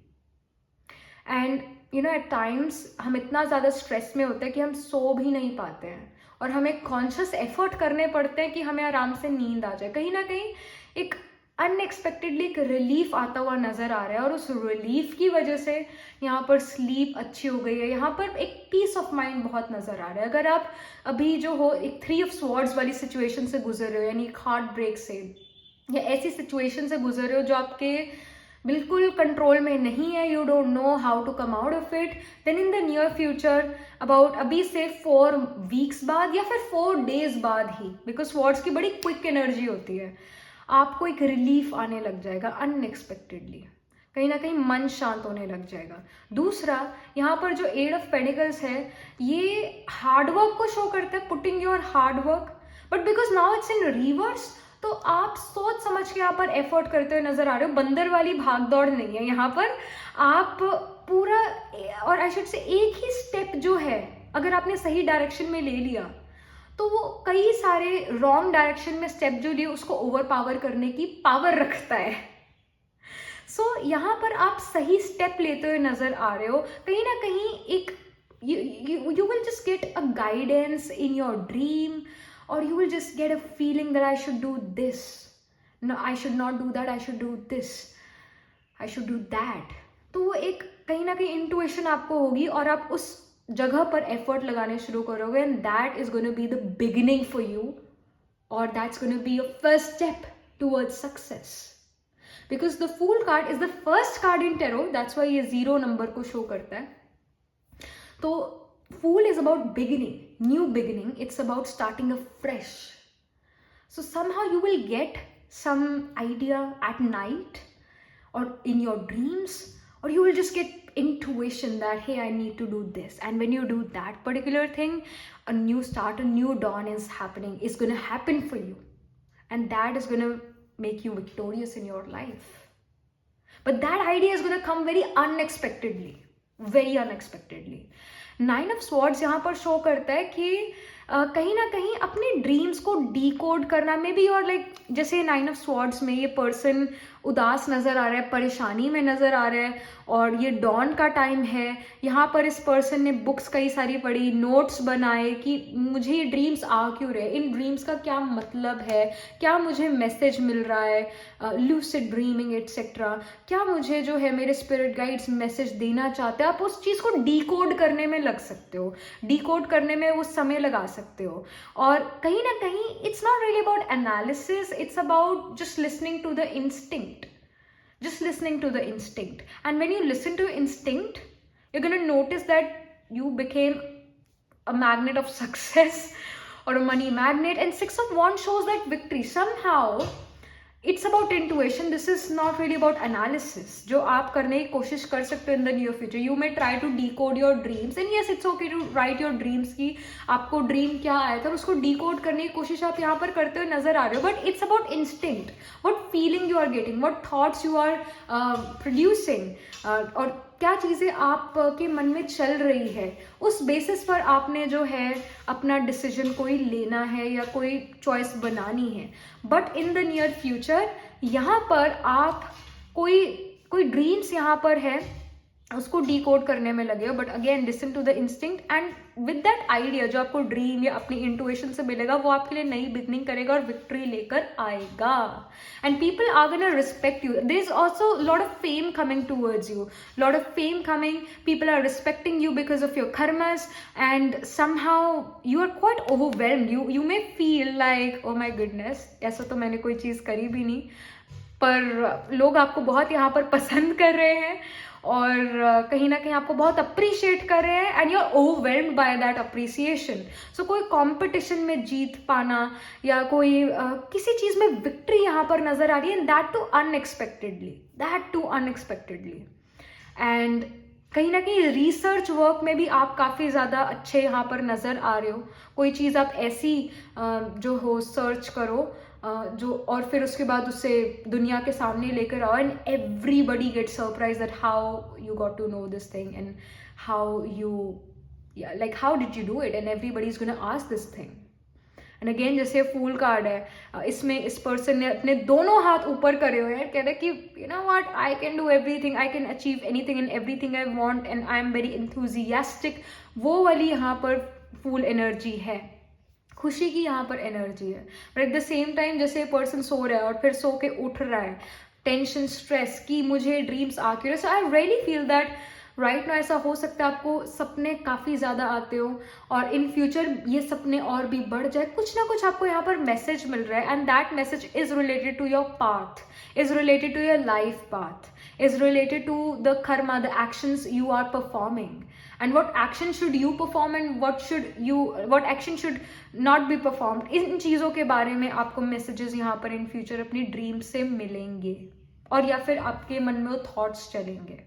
And you know, at times हम इतना ज़्यादा स्ट्रेस में होते हैं कि हम सो भी नहीं पाते हैं, और हमें कॉन्शियस एफर्ट करने पड़ते हैं कि हमें आराम से नींद आ जाए. कहीं ना कहीं एक अनएक्सपेक्टेडली एक रिलीफ आता हुआ नज़र आ रहा है, और उस रिलीफ की वजह से यहाँ पर स्लीप अच्छी हो गई है. यहाँ पर एक पीस ऑफ माइंड बहुत नज़र आ रहा है. अगर आप अभी जो हो एक 3 ऑफ स्वॉर्ड्स वाली सिचुएशन से गुजर रहे हो, यानी एक हार्ट ब्रेक से या ऐसी सिचुएशन से गुजर रहे हो जो आपके बिल्कुल कंट्रोल में नहीं है, you don't know how to come out of it, then in the near future, about अभी से 4 वीक्स बाद या फिर 4 डेज बाद ही, बिकॉज स्वॉर्ड्स की बड़ी क्विक एनर्जी होती है, आपको एक रिलीफ आने लग जाएगा अनएक्सपेक्टेडली. कहीं ना कहीं मन शांत होने लग जाएगा. दूसरा, यहाँ पर जो 8 ऑफ पेडिकल्स है ये हार्डवर्क को शो करता है, putting your hard work, but because now it's in reverse, तो आप सोच समझ के यहाँ पर एफर्ट करते हुए नजर आ रहे हो. बंदर वाली भाग दौड़ नहीं है यहाँ पर. आप पूरा, और आई शुड से एक ही स्टेप जो है अगर आपने सही डायरेक्शन में ले लिया तो वो कई सारे रॉन्ग डायरेक्शन में स्टेप जो लिए उसको ओवर पावर करने की पावर रखता है. सो यहाँ पर आप सही स्टेप लेते हुए नजर आ रहे हो. कहीं ना कहीं एक you will just get a guidance in your dream, or you will just get a feeling that I should do this, no I should not do that, I should do this, I should do that. तो वो एक कहीं ना कहीं intuition आपको होगी और आप उस जगह पर एफर्ट लगाने शुरू करोगे, and that is gonna be the beginning for you, और that's gonna be your first step towards success. Because the fool card is the first card in tarot, that's why ये 0 नंबर को show करता है. तो Fool is about beginning, new beginning. It's about starting afresh. So somehow you will get some idea at night or in your dreams, or you will just get intuition that, hey, I need to do this. And when you do that particular thing, a new start, a new dawn is happening, is going to happen for you. And that is going to make you victorious in your life. But that idea is going to come very unexpectedly. Very unexpectedly. 9 of swords यहाँ पर show करता है कि कहीं ना कहीं अपने dreams को डीकोड करना में भी, और लाइक जैसे 9 ऑफ स्वॉर्ड्स में ये पर्सन उदास नज़र आ रहा है, परेशानी में नज़र आ रहा है, और ये डॉन का टाइम है. यहाँ पर इस पर्सन ने बुक्स कई सारी पढ़ी, नोट्स बनाए कि मुझे ये ड्रीम्स आ क्यों रहे, इन ड्रीम्स का क्या मतलब है, क्या मुझे मैसेज मिल रहा है, लूसिड ड्रीमिंग एटसेट्रा, क्या मुझे जो है मेरे स्पिरिट गाइड्स मैसेज देना चाहते हैं. आप उस चीज़ को डीकोड करने में लग सकते हो, डीकोड करने में वो समय लगा सकते हो. और कहीं ना कहीं it's not really about analysis, it's about just listening to the instinct. Just listening to the instinct. And when you listen to instinct, you're going to notice that you became a magnet of success or a money magnet. And 6 of Wands shows that victory. Somehow, it's about intuition. This is not really about analysis. जो आप करने की कोशिश कर सकते हो in the near future. You may try to decode your dreams. And yes, it's okay to write your dreams की आपको ड्रीम क्या आया था, उसको decode करने की कोशिश आप यहाँ पर करते हुए नजर आ रहे हो. But it's about instinct. What feeling you are getting, what thoughts you are producing, और क्या चीज़ें आपके मन में चल रही है, उस बेसिस पर आपने जो है अपना डिसीजन कोई लेना है या कोई चॉइस बनानी है. But in the near future यहाँ पर आप कोई ड्रीम्स यहाँ पर है उसको डिकोड करने में लगे हो, but again listen to the instinct and with that idea जो आपको ड्रीम या अपनी इंटुइशन से मिलेगा वो आपके लिए नई बिगनिंग करेगा और विक्ट्री लेकर आएगा. And people are gonna respect you. There is also lot of fame coming towards you, lot of fame coming. People are respecting you because of your karmas, and somehow you are quite overwhelmed. You may feel like oh my goodness, ऐसा तो मैंने कोई चीज़ करी भी नहीं, पर लोग आपको बहुत यहाँ पर पसंद कर रहे हैं और कहीं ना कहीं आपको बहुत अप्रिशिएट कर रहे हैं and you are overwhelmed by that appreciation. So कोई कंपटीशन में जीत पाना या कोई किसी चीज़ में विक्ट्री यहाँ पर नजर आ रही है, and that too unexpectedly. And कहीं ना कहीं रिसर्च वर्क में भी आप काफ़ी ज़्यादा अच्छे यहाँ पर नज़र आ रहे हो. कोई चीज़ आप ऐसी जो हो सर्च करो जो और फिर उसके बाद उसे दुनिया के सामने लेकर आओ, and everybody get surprise that how you got to know this thing and how you like how did you do it, and everybody is gonna ask this thing. And again जैसे फूल कार्ड है, इसमें इस person ने अपने दोनों हाथ ऊपर करे हुए हैं, कह रहे कि you know what, I can do everything, I can achieve anything and everything I want and I am very enthusiastic. वो वाली यहाँ पर फूल एनर्जी है, खुशी की यहाँ पर एनर्जी है. But at the same time जैसे पर्सन सो रहा है और फिर सो के उठ रहा है, टेंशन स्ट्रेस कि मुझे ड्रीम्स आके, so I really feel that right now ऐसा हो सकता है आपको सपने काफ़ी ज़्यादा आते हो और इन फ्यूचर ये सपने और भी बढ़ जाए. कुछ ना कुछ आपको यहाँ पर मैसेज मिल रहा है, and that message is related to your path, is related to your life path, is related to the karma, the actions you are performing, and what action should you perform and what action should not be performed. इन चीज़ों के बारे में आपको messages यहाँ पर in future अपनी dream से मिलेंगे और या फिर आपके मन में वो थॉट्स चलेंगे.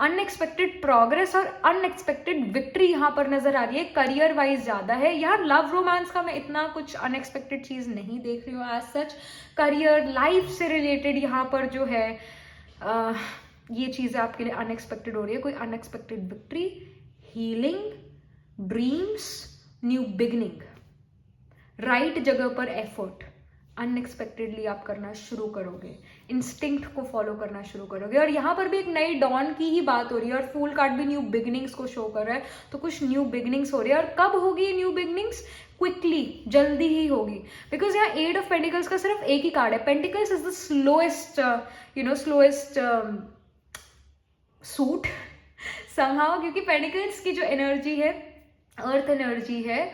अनएक्सपेक्टेड प्रोग्रेस और अनएक्सपेक्टेड विक्ट्री यहाँ पर नजर आ रही है. करियर वाइज ज्यादा है यहाँ. लव रोमांस का मैं इतना कुछ अनएक्सपेक्टेड चीज नहीं देख रही हूँ एज सच. करियर लाइफ से रिलेटेड यहाँ पर जो है ये चीज़ें आपके लिए अनएक्सपेक्टेड हो रही है. कोई unexpected victory, healing, dreams, new beginning, right जगह पर एफर्ट अनएक्सपेक्टेडली आप करना शुरू करोगे, इंस्टिंक्ट को फॉलो करना शुरू करोगे. और यहाँ पर भी एक नई डॉन की ही बात हो रही है और फूल कार्ड भी न्यू बिगनिंग्स को शो कर रहा है. तो कुछ न्यू बिगनिंग्स हो रही है. और कब होगी ये न्यू बिगनिंग्स? क्विकली, जल्दी ही होगी. बिकॉज यहाँ एट ऑफ पेंटिकल्स का सिर्फ एक ही कार्ड है. Pentacles is the slowest suit somehow, क्योंकि पेंटिकल्स की जो एनर्जी है अर्थ एनर्जी है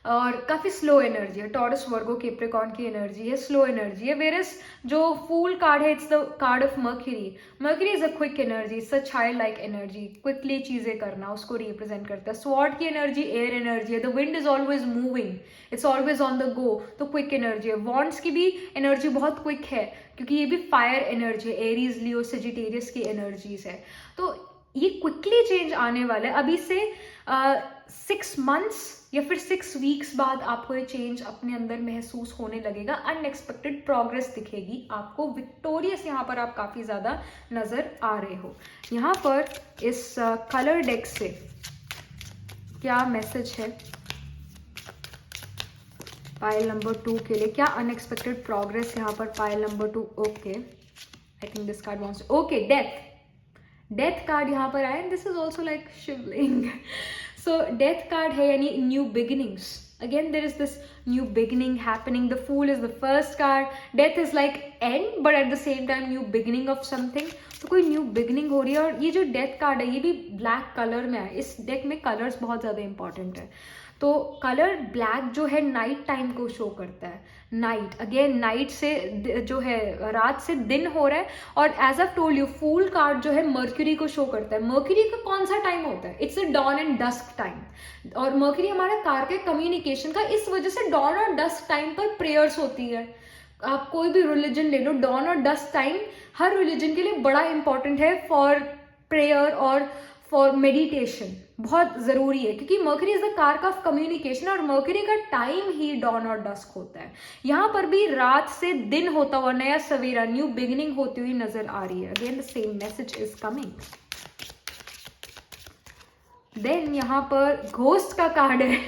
और काफ़ी स्लो एनर्जी है. टॉरस, वर्गो, कैप्रिकॉर्न की एनर्जी है, स्लो एनर्जी है. वेरस जो फूल कार्ड है it's the card of mercury. Mercury is a quick energy, it's a child like energy. Quickly चीज़ें करना उसको रिप्रेजेंट करता है. स्वॉर्ड की एनर्जी एयर एनर्जी है. The wind is always moving, it's always on the go, तो quick energy है. Wands की भी एनर्जी बहुत क्विक है क्योंकि ये भी फायर एनर्जी है. एरीज, लियो, सेजिटेरियस की एनर्जीज है. तो ये क्विकली चेंज आने वाला है. अभी से 6 months या फिर 6 weeks बाद आपको ये चेंज अपने अंदर महसूस होने लगेगा. अनएक्सपेक्टेड प्रोग्रेस दिखेगी आपको. विक्टोरियस यहाँ पर आप काफ़ी ज़्यादा नज़र आ रहे हो. यहाँ पर इस कलर डेक से क्या मैसेज है पाइल नंबर 2 के लिए? क्या अनएक्सपेक्टेड प्रोग्रेस यहाँ पर pile number 2? Okay, I think this card wants, okay, death card यहाँ पर आया. This is also like Shivling. So death card है यानी new beginnings. Again there is this new beginning happening. The fool is the first card. Death is like and but at the same time new beginning of something. तो कोई new beginning हो रही है. और ये जो डेथ कार्ड है ये भी ब्लैक कलर में है. इस डेक में कलर्स बहुत ज़्यादा इंपॉर्टेंट है. तो कलर ब्लैक जो है नाइट टाइम को शो करता है. नाइट, अगेन नाइट से जो है रात से दिन हो रहा है. और as I told you fool card जो है मर्क्यूरी को शो करता है. मर्क्यूरी का कौन सा टाइम होता है? It's a dawn and dusk time. और मर्क्यूरी हमारा कारक है कम्युनिकेशन का. इस वजह से डॉन और डस्क टाइम पर प्रेयर्स होती है. आप कोई भी रिलीजन ले लो, डॉन और डस्क टाइम हर रिलीजन के लिए बड़ा इंपॉर्टेंट है फॉर प्रेयर और फॉर मेडिटेशन. बहुत ज़रूरी है क्योंकि मर्क्यूरी इज द कारक ऑफ कम्युनिकेशन और मर्क्यूरी का टाइम ही डॉन और डस्क होता है. यहाँ पर भी रात से दिन होता हुआ नया सवेरा, न्यू बिगिनिंग होती हुई नजर आ रही है. Again the same message is coming. Then यहाँ पर घोस्ट का कार्ड है.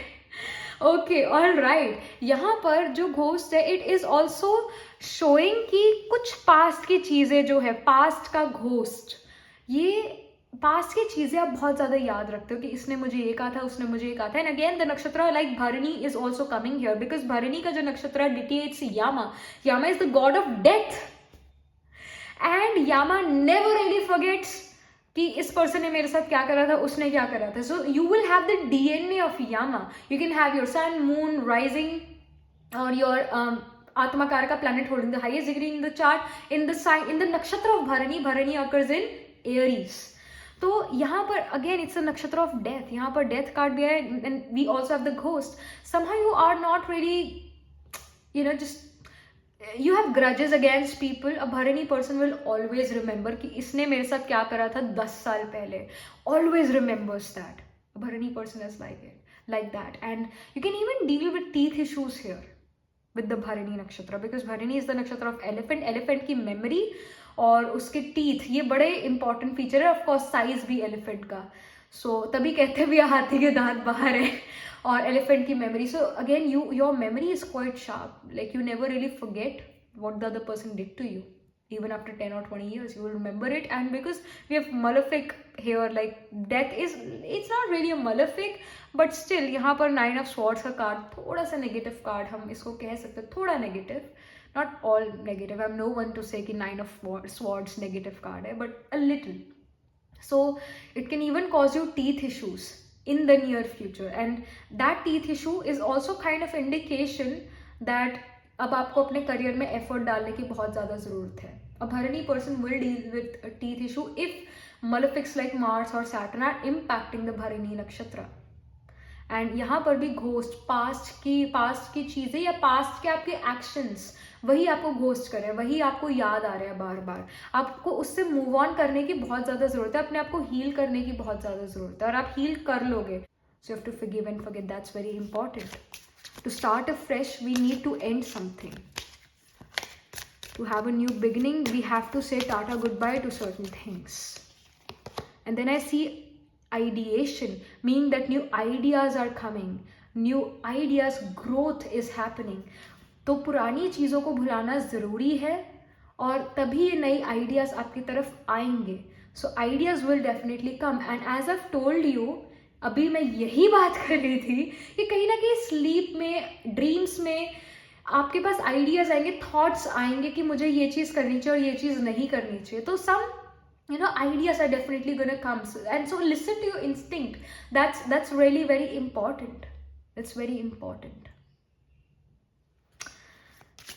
Okay, all right. यहाँ पर जो घोस्ट है इट इज ऑल्सो शोइंग कि कुछ पास्ट की चीजें जो है, पास्ट का घोस्ट, ये पास्ट की चीजें आप बहुत ज्यादा याद रखते हो कि इसने मुझे ये कहा था, उसने मुझे ये कहा था. And again the nakshatra like Bharani is also coming here, because Bharani का जो नक्षत्र dictates Yama. Yama is the god of death, and Yama never really forgets कि इस पर्सन ने मेरे साथ क्या करा था, उसने क्या करा था. So you will have the DNA of Yama. You can have your sun, moon, rising और योर atmakaraka planet holding the highest degree in the chart in the sign in the nakshatra of Bharani. Bharani occurs in Aries. तो यहाँ पर again it's a नक्षत्र of death. यहाँ पर death card भी है, and we also have the ghost. Somehow you are not really, you know, just you have grudges against people. A Bharani person will always remember कि इसने मेरे साथ क्या करा था 10 साल पहले. Always remembers that. A Bharani person is like that, and you can even deal with teeth issues here with the Bharani nakshatra, because Bharani is the nakshatra of elephant. Elephant की memory और उसके teeth ये बड़े important feature है. of course size भी elephant का, so तभी कहते भी हाथी के दांत बाहर है, और elephant की memory. So again your memory is quite sharp, like you never really forget what the other person did to you. Even after 10 or 20 years you will remember it. And because we have malefic here, like death is, it's not really a malefic, but still यहाँ पर 9 of swords का card थोड़ा सा negative card हम इसको कह सकते हैं, थोड़ा negative, not all negative. I'm no one to say कि 9 of swords नेगेटिव कार्ड है, but a little. So it can even cause you teeth issues in the near future, and that teeth issue is also kind of indication that अब आपको अपने career में effort डालने की बहुत ज़्यादा ज़रूरत है. A Bharani person will deal with a teeth issue if malefics like Mars or Saturn are impacting the Bharani nakshatra. And यहाँ पर भी घोस्ट, पास्ट की चीज़ें या पास्ट के आपके एक्शंस, वही आपको घोस्ट कर रहे हैं, वही आपको याद आ रहे हैं बार बार. आपको उससे मूव ऑन करने की बहुत ज़्यादा ज़रूरत है, अपने आप को हील करने की बहुत ज़्यादा ज़रूरत है, और आप हील कर लोगे. So you have to forgive and forget. That's very important. To start afresh, we need to end something. To have a new beginning, we have to say tata goodbye to certain things. And then I see ideation, meaning that new ideas are coming. New ideas, growth is happening. तो पुरानी चीज़ों को भुलाना ज़रूरी है, और तभी ये नई आइडियाज़ आपकी तरफ आएंगे. So ideas will definitely come. And as I've told you, अभी मैं यही बात कर रही थी कि कहीं ना कहीं स्लीप में, ड्रीम्स में आपके पास आइडियाज आएंगे, थॉट्स आएंगे कि मुझे ये चीज़ करनी चाहिए और ये चीज़ नहीं करनी चाहिए. तो सम ideas are definitely gonna come, and so listen to your instinct. That's really very important. That's very important.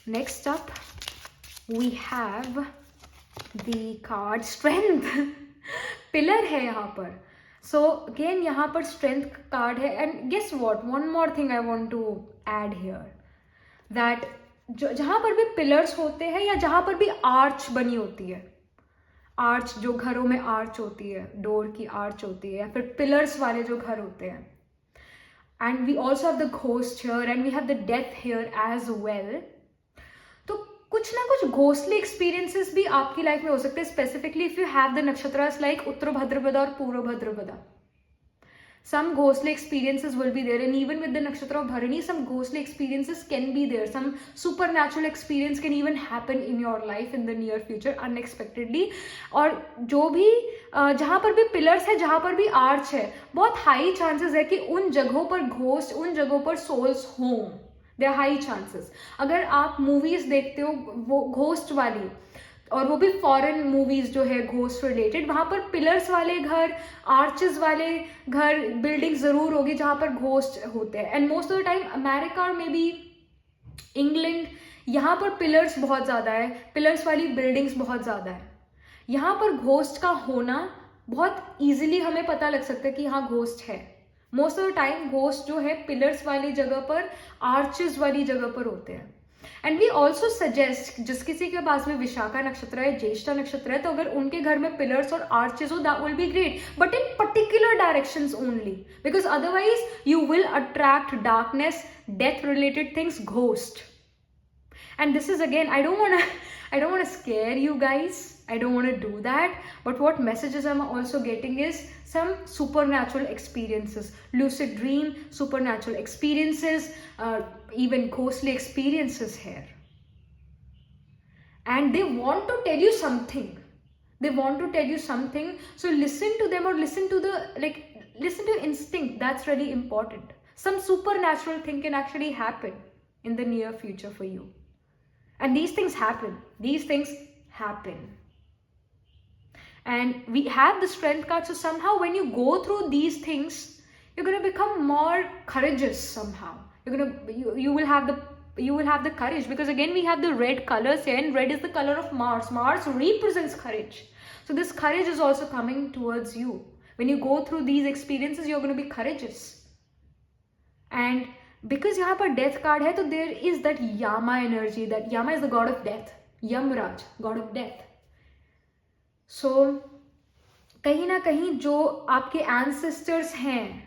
Next up we have the card strength. Pillar है यहाँ पर. So again यहाँ पर strength card है, and guess what, one more thing I want to add here, that जहाँ पर भी pillars होते हैं या जहाँ पर भी arch बनी होती है, arch जो घरों में arch होती है, door की arch होती है, या फिर pillars वाले जो घर होते हैं, and we also have the ghost here and we have the death here as well. तो कुछ ना कुछ घोस्टली एक्सपीरियंसेस भी आपकी लाइफ में हो सकते हैं, specifically if you have the nakshatras like Uttara Bhadrapada और Purva Bhadrapada. Some ghostly experiences will be there, and even with the nakshatra of Bharani, some ghostly experiences can be there. Some supernatural experience can even happen in your life in the near future unexpectedly. और जो भी जहाँ पर भी pillars है, जहाँ पर भी आर्च है, बहुत हाई चांसेस है कि उन जगहों पर घोस्ट, उन जगहों पर सोल्स हों. They are high chances. अगर आप मूवीज देखते हो वो घोस्ट वाली, और वो भी फॉरेन मूवीज जो है घोस्ट रिलेटेड, वहाँ पर पिलर्स वाले घर, आर्चेस वाले घर, बिल्डिंग जरूर होगी जहाँ पर घोस्ट होते हैं. And most of the time America और मे बी इंग्लैंड, यहाँ पर पिलर्स बहुत ज़्यादा है, पिलर्स वाली बिल्डिंग्स बहुत ज़्यादा है. यहाँ पर घोस्ट का होना बहुत ईजिली हमें पता लग सकता है कि यहाँ घोस्ट है. Most of the time ghost जो है पिलर्स वाली जगह पर, आर्चेस वाली जगह पर होते हैं. एंड वी ऑल्सो सजेस्ट, जिस किसी के पास में विशाखा नक्षत्र है, ज्येष्ठा नक्षत्र है, तो अगर उनके घर में पिलर्स और आर्चेस हो, that will be great, but in particular directions only, because otherwise you will attract darkness, death related things, ghost. And this is again, I don't want to scare you guys, I don't want to do that, but what messages I'm also getting is some supernatural experiences, lucid dream, supernatural experiences, even ghostly experiences here. And they want to tell you something. they want to tell you something, so listen to them, or listen to listen to instinct. That's really important. Some supernatural thing can actually happen in the near future for you, and these things happen. And we have the strength card, so somehow when you go through these things, you're going to become more courageous. Somehow you will have the courage, because again we have the red colors here, and red is the color of Mars. Mars represents courage. So this courage is also coming towards you. When you go through these experiences, you're going to be courageous. And because यहाँ पर death card है, तो there is that Yama energy. That Yama is the god of death. Yamraj, god of death. So कहीं ना कहीं जो आपके ancestors हैं,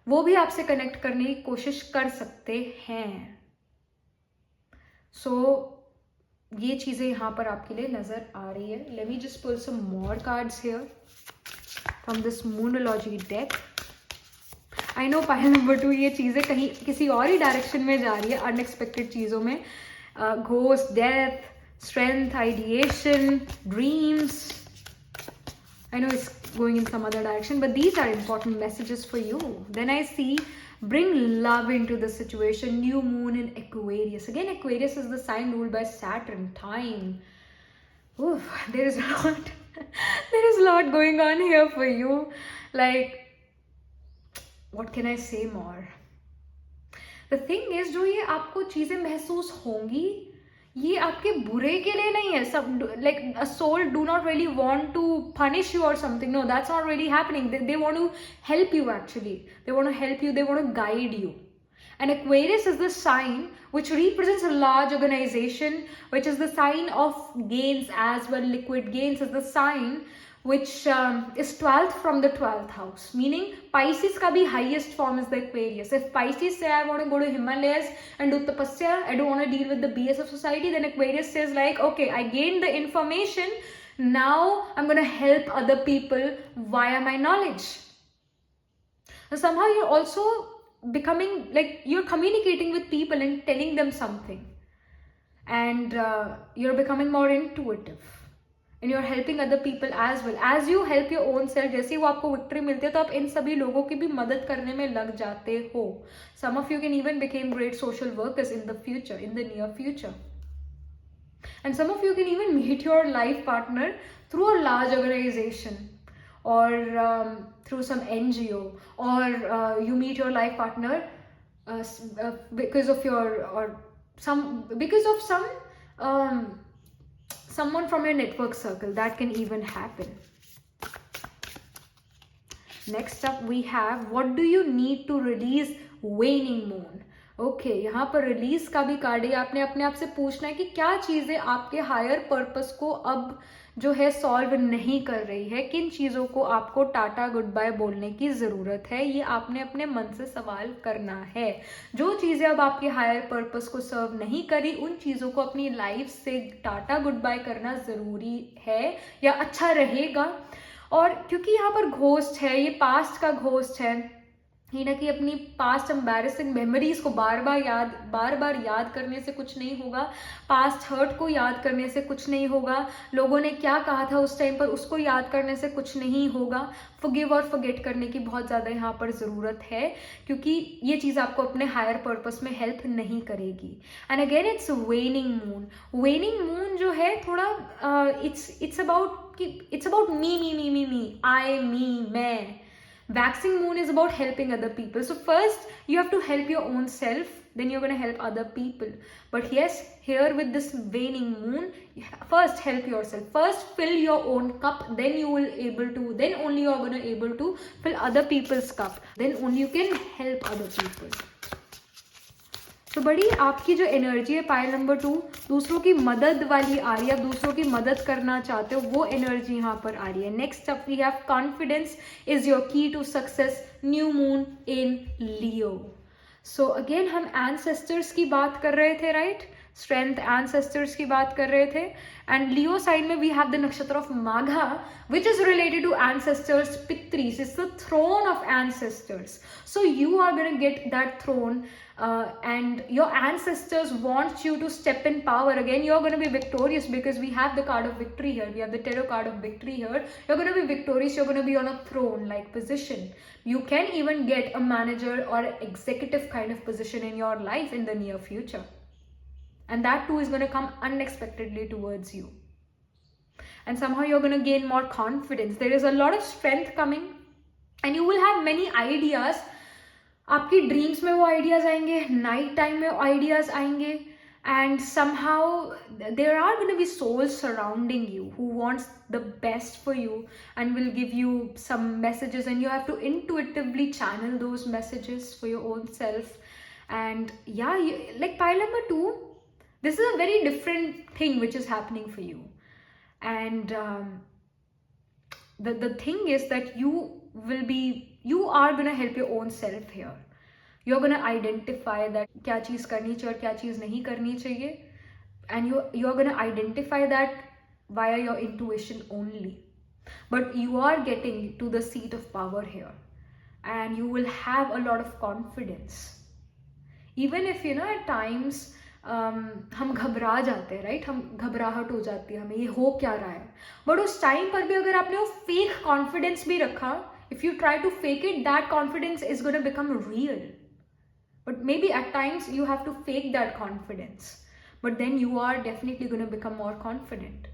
वो भी आपसे कनेक्ट करने की कोशिश कर सकते हैं. So ये चीजें यहाँ पर आपके लिए नजर आ रही है. Let me just pull some more cards here from this Moonology deck. I know pile number 2 ये चीजें कहीं किसी और ही डायरेक्शन में जा रही है, अनएक्सपेक्टेड चीजों में. Ghost, death, strength, ideation, dreams. I know it's going in some other direction, but these are important messages for you. Then I see bring love into the situation. New moon in Aquarius. Again, Aquarius is the sign ruled by Saturn, time. Oof, there is a lot going on here for you. Like, what can I say more? The thing is, जो ये आपको चीजें महसूस होंगी, ये आपके बुरे के लिए नहीं है. सब like a soul do not really want to punish you or something. No, that's not really happening. They want to help you actually. They want to help you. They want to guide you. And Aquarius is the sign which represents a large organization, which is the sign of gains as well. Liquid gains is the sign which is 12th from the 12th house, meaning Pisces ka bhi highest form is the Aquarius. If Pisces say I want to go to Himalayas and do tapasya, I don't want to deal with the BS of society, then Aquarius says like, okay, I gained the information, now I'm going to help other people via my knowledge. So somehow you're also becoming like, you're communicating with people and telling them something, and you're becoming more intuitive. And you're helping other people as well. As you help your own self, जैसे वो आपको victory मिलती है, तो आप इन सभी लोगों की भी मदद करने में लग जाते हो. Some of you can even become great social workers in the future, in the near future. And some of you can even meet your life partner through a large organization, or through some NGO, or you meet your life partner because of someone from your network circle. That can even happen. Next up we have, what do you need to release waning moon? Okay, यहाँ पर release का भी card है. आपने अपने आप से पूछना है कि क्या चीजें आपके हायर पर्पस को अब जो है सॉल्व नहीं कर रही है, किन चीजों को आपको टाटा गुड बाय बोलने की जरूरत है. ये आपने अपने मन से सवाल करना है. जो चीजें अब आपके हायर पर्पस को सर्व नहीं करी, उन चीजों को अपनी लाइफ से टाटा गुड बाय करना जरूरी है या अच्छा रहेगा. और क्योंकि यहाँ पर घोस्ट है, ये पास्ट का घोस्ट है, ही ना कि अपनी पास्ट एम्बैरेसिंग मेमोरीज को बार बार याद करने से कुछ नहीं होगा. पास्ट हर्ट को याद करने से कुछ नहीं होगा. लोगों ने क्या कहा था उस टाइम पर, उसको याद करने से कुछ नहीं होगा. फॉरगिव और फॉरगेट करने की बहुत ज़्यादा यहाँ पर ज़रूरत है, क्योंकि ये चीज़ आपको अपने हायर पर्पस में हेल्प नहीं करेगी. And again it's वेनिंग moon. वेनिंग moon जो है थोड़ा इट्स अबाउट मी, आई, मी, मैं. Waxing moon is about helping other people. So first you have to help your own self, then you're going to help other people. But yes, here with this waning moon, first help yourself. First fill your own cup, then only you are going to able to fill other people's cup. Then only you can help other people. तो बड़ी आपकी जो energy है pile number 2, दूसरों की मदद वाली आ रही है. आप दूसरों की मदद करना चाहते हो, वो एनर्जी यहाँ पर आ रही है. Next up we have confidence is your key to success. New moon in Leo. So again हम एंसेस्टर्स की बात कर रहे थे, राइट? स्ट्रेंथ, एंसेस्टर्स की बात कर रहे थे. एंड लियो साइड में we have the nakshatra of Magha, which is related to ancestors, pitru victories. It's the throne of ancestors. So you are going to get that throne, and your ancestors want you to step in power again. You're going to be victorious because we have the card of victory here. We have the tarot card of victory here. You're going to be victorious. You're going to be on a throne like position. You can even get a manager or executive kind of position in your life in the near future. And that too is going to come unexpectedly towards you. And somehow you're going to gain more confidence. There is a lot of strength coming, and you will have many ideas. आपकी dreams में वो ideas आएंगे, night time में ideas आएंगे, and somehow there are going to be souls surrounding you who wants the best for you and will give you some messages, and you have to intuitively channel those messages for your own self. And yeah, like pile number 2, this is a very different thing which is happening for you. And the thing is that you are going to help your own self here. You're going to identify that क्या चीज़ करनी चाहिए और क्या चीज़ नहीं करनी चाहिए, and you're going to identify that via your intuition only. But you are getting to the seat of power here, and you will have a lot of confidence. Even if at times हम घबरा जाते हैं, right, हम घबराहट हो जाती है, हमें ये हो क्या रहा है, बट उस टाइम पर भी अगर आपने वो फेक कॉन्फिडेंस भी रखा, if you try to fake it, that confidence is going to become real. But maybe at times you have to fake that confidence, but then you are definitely going to become more confident.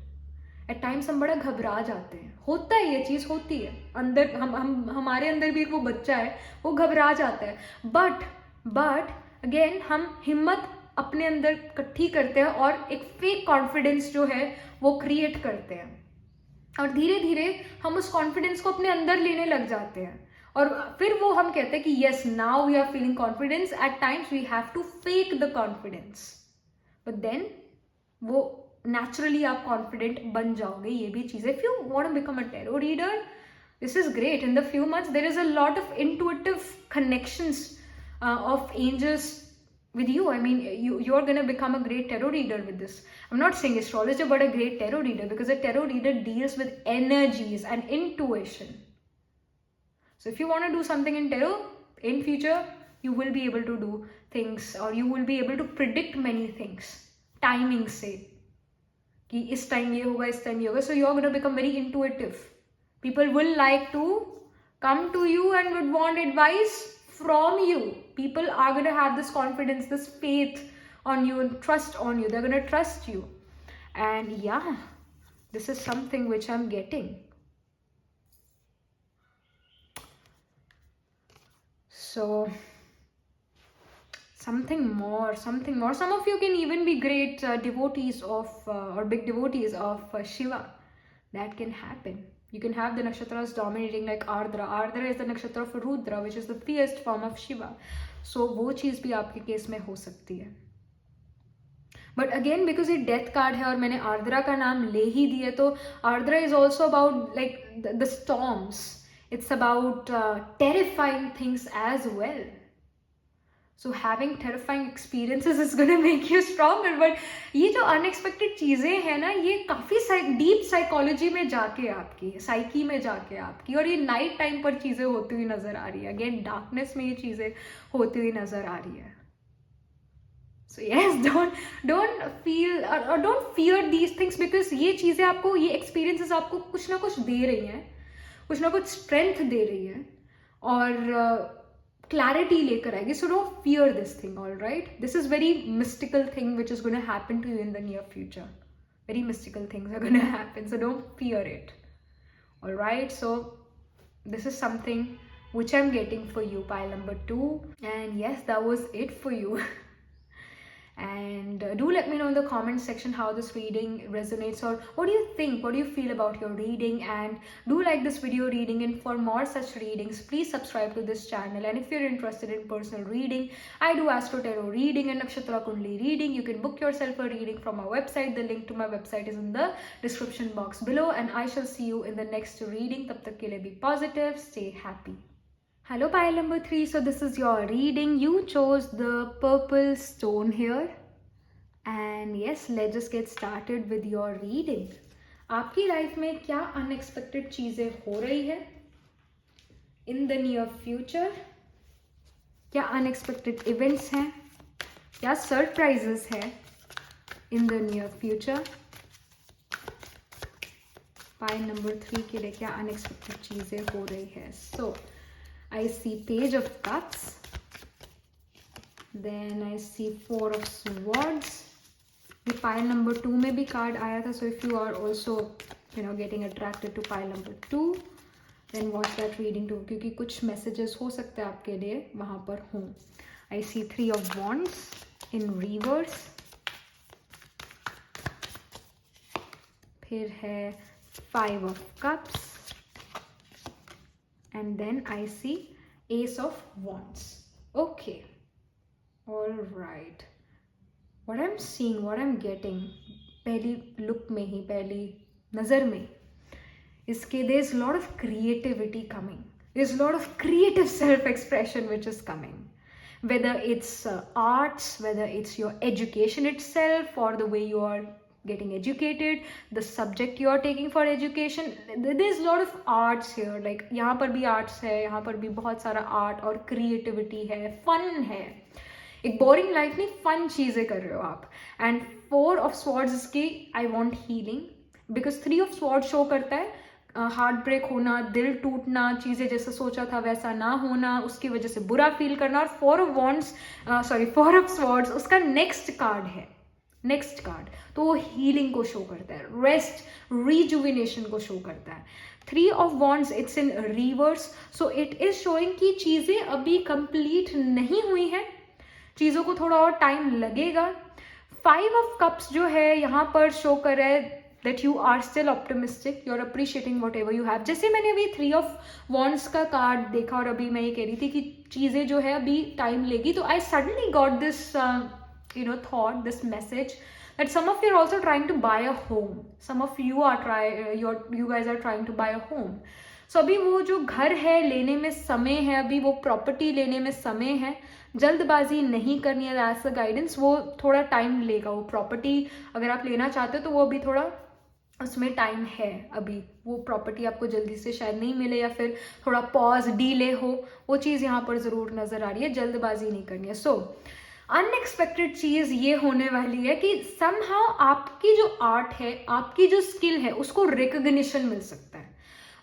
At times हम बड़ा घबरा जाते हैं, होता है, ये चीज़ होती है अंदर, हमारे अंदर भी एक वो बच्चा है, वो घबरा जाता है, but again हम हिम्मत अपने अंदर इकट्ठी करते हैं और एक फेक कॉन्फिडेंस जो है वो क्रिएट करते हैं, और धीरे धीरे हम उस कॉन्फिडेंस को अपने अंदर लेने लग जाते हैं, और फिर वो हम कहते हैं कि yes now we are feeling confidence. At times we have to fake the confidence, but then वो नेचुरली आप कॉन्फिडेंट बन जाओगे. ये भी चीज़ है. If you want to become a tarot reader, this is great. In the few months there is a lot of intuitive connections of angels with you. I mean, you're going to become a great tarot reader with this. I'm not saying astrologer, but a great tarot reader, because a tarot reader deals with energies and intuition. So if you want to do something in tarot in future, you will be able to do things, or you will be able to predict many things timing से कि इस time ये होगा, इस time ये होगा. So you're going to become very intuitive. People will like to come to you and would want advice from you. People are going to have this confidence, this faith on you and trust on you. They're going to trust you. And yeah, this is something which I'm getting. So something more. Some of you can even be great devotees of or big devotees of Shiva. That can happen. You can have the nakshatras dominating like Ardra. Ardra is the nakshatra of Rudra, which is the fierce form of Shiva. So वो चीज़ भी आपके case में हो सकती है. But again, because ये death card है और मैंने आर्द्रा का नाम ले ही दिया, तो Ardra is also about like the storms. It's about terrifying things as well. So having terrifying experiences is going to make you stronger. But ये जो unexpected चीज़ें हैं ना, ये काफ़ी deep psychology में जाके आपकी psyche में जाके आपकी, और ये night time पर चीज़ें होती हुई नज़र आ रही है. Again, darkness में ये चीज़ें होती हुई नज़र आ रही है. So yes, don't feel or don't fear these things, because ये चीज़ें आपको, ये experiences आपको कुछ ना कुछ दे रही हैं, कुछ ना कुछ strength दे रही हैं, और clarity लेकर आएगी. So don't fear this thing, all right? This is very mystical thing which is going to happen to you in the near future. Very mystical things are going to happen, so don't fear it. All right? So this is something which I'm getting for you, pile number 2. And yes, that was it for you. And do let me know in the comment section how this reading resonates, or what do you think, what do you feel about your reading. And do like this video reading, and for more such readings please subscribe to this channel. And if you're interested in personal reading, I do Astro Tarot reading and Nakshatra Kundli reading. You can book yourself a reading from my website. The link to my website is in the description box below, and I shall see you in the next reading. Tab tak ke liye be positive, stay happy. Hello pile number 3. So this is your reading. You chose the purple stone here. And yes, let's just get started with your reading. आपकी life में क्या unexpected चीज़ें हो रही है, in the near future क्या unexpected events हैं, क्या सरप्राइजेस है in the near future. Pile number 3 के लिए क्या अनएक्सपेक्टेड चीजें हो रही है। So I see page of cups, then I see 4 of swords. ये पाइल नंबर 2 में भी कार्ड आया था, so if you are also getting attracted to pile number 2 then watch that reading too, क्योंकि कुछ मैसेजेस हो सकते हैं आपके लिए वहां पर हों। आई सी 3 ऑफ वॉन्ड्स इन रिवर्स, फिर है 5 of cups, and then I see ace of wands. Okay, all right, what I'm seeing, what I'm getting पहली लुक में ही, पहली नज़र में इसके there's a lot of creativity coming, there's a lot of creative self-expression which is coming, whether it's arts, whether it's your education itself or the way you are getting educated, the subject you are taking for education, there's a lot of arts here, like यहाँ पर भी arts है, यहाँ पर भी बहुत सारा art और creativity है, fun है, एक boring life नहीं, fun चीज़ें कर रहे हो आप। and 4 of swords इसकी I want healing, because 3 of swords show करता है हार्ट ब्रेक होना, दिल टूटना, चीज़ें जैसा सोचा था वैसा ना होना, उसकी वजह से बुरा फील करना। और 4 ऑफ वॉन्ड्स 4 ऑफ स्वॉर्ड्स उसका नेक्स्ट कार्ड है, नेक्स्ट कार्ड, तो वो हीलिंग को शो करता है, रेस्ट रिजुविनेशन को शो करता है। 3 of wands it's in reverse, so it is showing कि चीजें अभी कंप्लीट नहीं हुई हैं, चीजों को थोड़ा और टाइम लगेगा। 5 ऑफ कप्स जो है यहाँ पर शो कर रहा है that you are still optimistic, you're appreciating whatever you have। जैसे मैंने अभी 3 ऑफ वॉन्ड्स का कार्ड देखा और अभी मैं ये कह रही थी कि चीजें जो है अभी टाइम लेगी, तो I suddenly got this thought, this message that some of you are also trying to buy a home, some of you are you guys are trying to buy a home। so अभी वो जो घर है लेने में समय है, अभी वो प्रॉपर्टी लेने में समय है, जल्दबाजी नहीं करनी है। एज अ गाइडेंस वो थोड़ा टाइम लेगा, वो प्रॉपर्टी अगर आप लेना चाहते हो तो वो अभी थोड़ा उसमें टाइम है, अभी वो प्रॉपर्टी आपको जल्दी से शायद नहीं मिले या फिर थोड़ा पॉज डीले हो, वो चीज़ यहाँ पर ज़रूर नज़र आ रही है, जल्दबाजी नहीं करनी है। सो अनएक्सपेक्टेड चीज़ ये होने वाली है कि समहाउ आपकी जो आर्ट है, आपकी जो स्किल है, उसको रिकग्निशन मिल सकता है,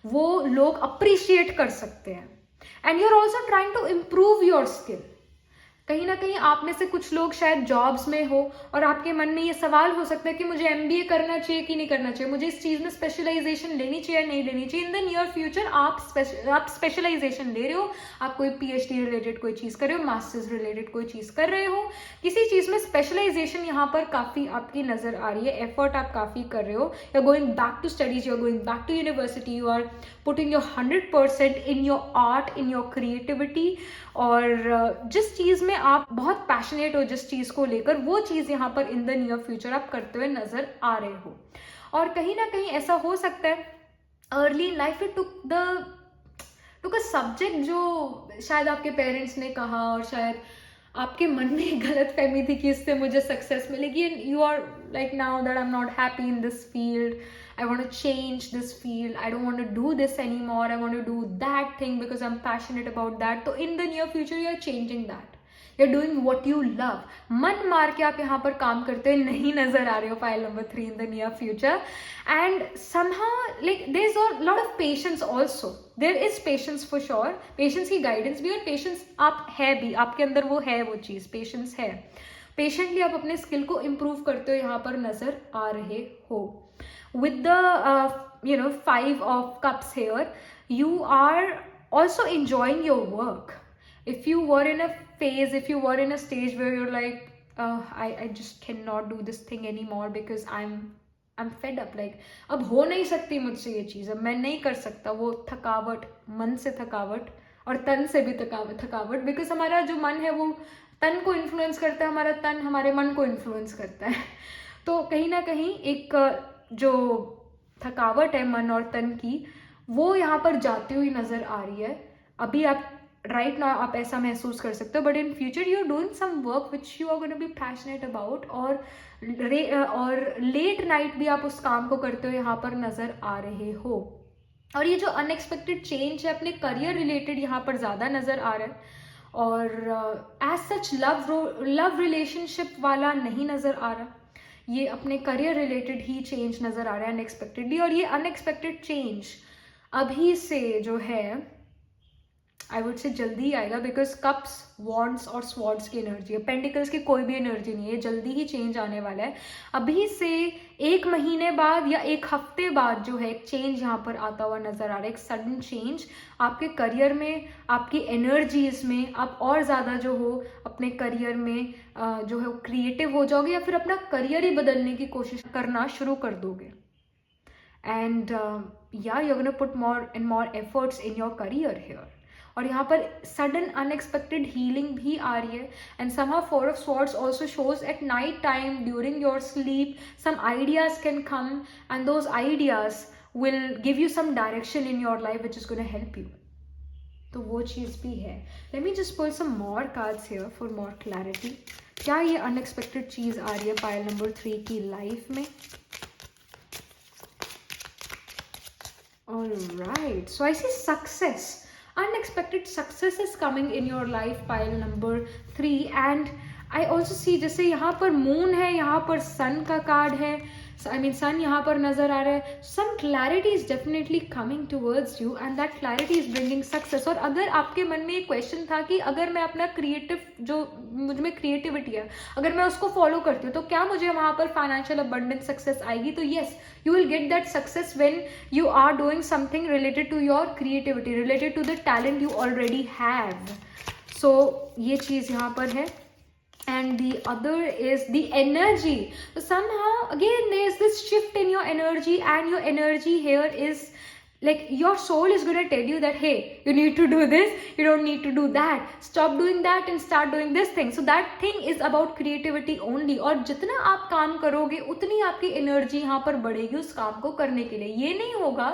वो लोग अप्रिशिएट कर सकते हैं। And you are also trying to improve your skill. कहीं ना कहीं आप में से कुछ लोग शायद जॉब्स में हो और आपके मन में ये सवाल हो सकता है कि मुझे MBA करना चाहिए कि नहीं करना चाहिए, मुझे इस चीज़ में स्पेशलाइजेशन लेनी चाहिए या नहीं लेनी चाहिए। इन द नियर फ्यूचर आप स्पेशलाइजेशन ले रहे हो, आप कोई PhD रिलेटेड कोई चीज़ कर रहे हो, मास्टर्स रिलेटेड कोई चीज़ कर रहे हो, किसी चीज़ में स्पेशलाइजेशन यहाँ पर काफ़ी आपकी नज़र आ रही है, एफर्ट आप काफ़ी कर रहे हो, you are going back to studies, you are going back to university, you are putting your 100% in your art, in your creativity. और जिस चीज़ में आप बहुत पैशनेट हो, जिस चीज़ को लेकर, वो चीज़ यहाँ पर इन द नियर फ्यूचर आप करते हुए नजर आ रहे हो। और कहीं ना कहीं ऐसा हो सकता है अर्ली इन लाइफ में टुक अ सब्जेक्ट जो शायद आपके पेरेंट्स ने कहा और शायद आपके मन में एक गलत फहमी थी कि इससे मुझे सक्सेस मिलेगी, and you are like now that I am not happy in this field, I want to change this field, I don't want to do this anymore, I want to do that thing because I'm passionate about that। तो in the near future you are changing that, you're doing what you love। मन मार के आप यहाँ पर काम करते हुए नहीं नजर आ रहे हो file number 3 in the near future। and somehow like there's a lot of patience also, there is patience for sure, patience की guidance भी, और patience आप है भी, आपके अंदर वो है, वो चीज़ patience है, पेशेंटली आप अपने स्किल को इम्प्रूव करते हो यहाँ पर नजर आ रहे हो। with the 5 of cups here, you are also enjoying your work। if you were in a phase, if you were in a stage where you're like I just cannot do this thing anymore because I'm fed up, like अब हो नहीं सकती मुझसे ये चीज़, अब मैं नहीं कर सकता, वो थकावट, मन से थकावट और तन से भी थकावट, बिकॉज हमारा जो मन है वो तन को इन्फ्लुएंस करता है, हमारा तन हमारे मन को इन्फ्लुएंस करता है। तो कहीं ना कहीं एक जो थकावट है मन और तन की, वो यहाँ पर जाती हुई नजर आ रही है। अभी आप राइट नाउ आप ऐसा महसूस कर सकते हो, but in future you are doing some work which you are going to be passionate about, और लेट नाइट भी आप उस काम को करते हो यहाँ पर नजर आ रहे हो। और ये जो अनएक्सपेक्टेड चेंज है अपने करियर रिलेटेड यहाँ पर ज़्यादा नज़र आ रहा है, और एज सच लव रिलेशनशिप वाला नहीं नज़र आ रहा, ये अपने करियर रिलेटेड ही चेंज नज़र आ रहा है अनएक्सपेक्टेडली। और ये अनएक्सपेक्टेड चेंज अभी से जो है आई वुड से जल्दी आएगा, बिकॉज कप्स वॉन्ड्स और स्वॉर्ड्स की एनर्जी है, पेंटिकल्स की कोई भी एनर्जी नहीं है, जल्दी ही चेंज आने वाला है। अभी से 1 महीने बाद या 1 हफ्ते बाद जो है एक चेंज यहाँ पर आता हुआ नजर आ रहा है, एक सडन चेंज आपके करियर में, आपकी एनर्जीज में। आप और ज़्यादा जो हो अपने करियर में जो है क्रिएटिव हो जाओगे, या फिर अपना करियर ही बदलने की कोशिश करना शुरू कर दोगे। एंड या you gonna put more and more efforts in your career here. और यहाँ पर सडन अनएक्सपेक्टेड हीलिंग भी आ रही है। And somehow 4 of Swords also shows at night time during your sleep some ideas can come, and those ideas will give you some direction in your life which is going to help you. तो वो चीज़ भी है। Let me just pull some more cards here for more clarity. क्या ये unexpected चीज़ आ रही है pile number 3 की life में? Alright, so I see success. Unexpected success is coming in your life, pile number 3. And I also see जैसे यहाँ पर moon है, यहाँ पर सन का कार्ड है, आई मीन सन यहाँ पर नजर आ रहा है। Some clarity is definitely coming towards you and that clarity is bringing success. और अगर आपके मन में एक क्वेश्चन था कि अगर मैं अपना क्रिएटिव, जो मुझ में क्रिएटिविटी है, अगर मैं उसको फॉलो करती हूँ तो क्या मुझे वहाँ पर फाइनेंशियल अबंडेंस सक्सेस आएगी? तो yes, you will get that success when you are doing something related to your creativity, related to the talent you already have. So ये चीज़ यहाँ पर है। And the other is the energy. So somehow again there's this shift in your energy, and your energy here is like your soul is going to tell you that hey, you need to do this, you don't need to do that, stop doing that and start doing this thing. So that thing is about creativity only. और जितना आप काम करोगे उतनी आपकी energy यहाँ पर बढ़ेगी उस काम को करने के लिए। ये नहीं होगा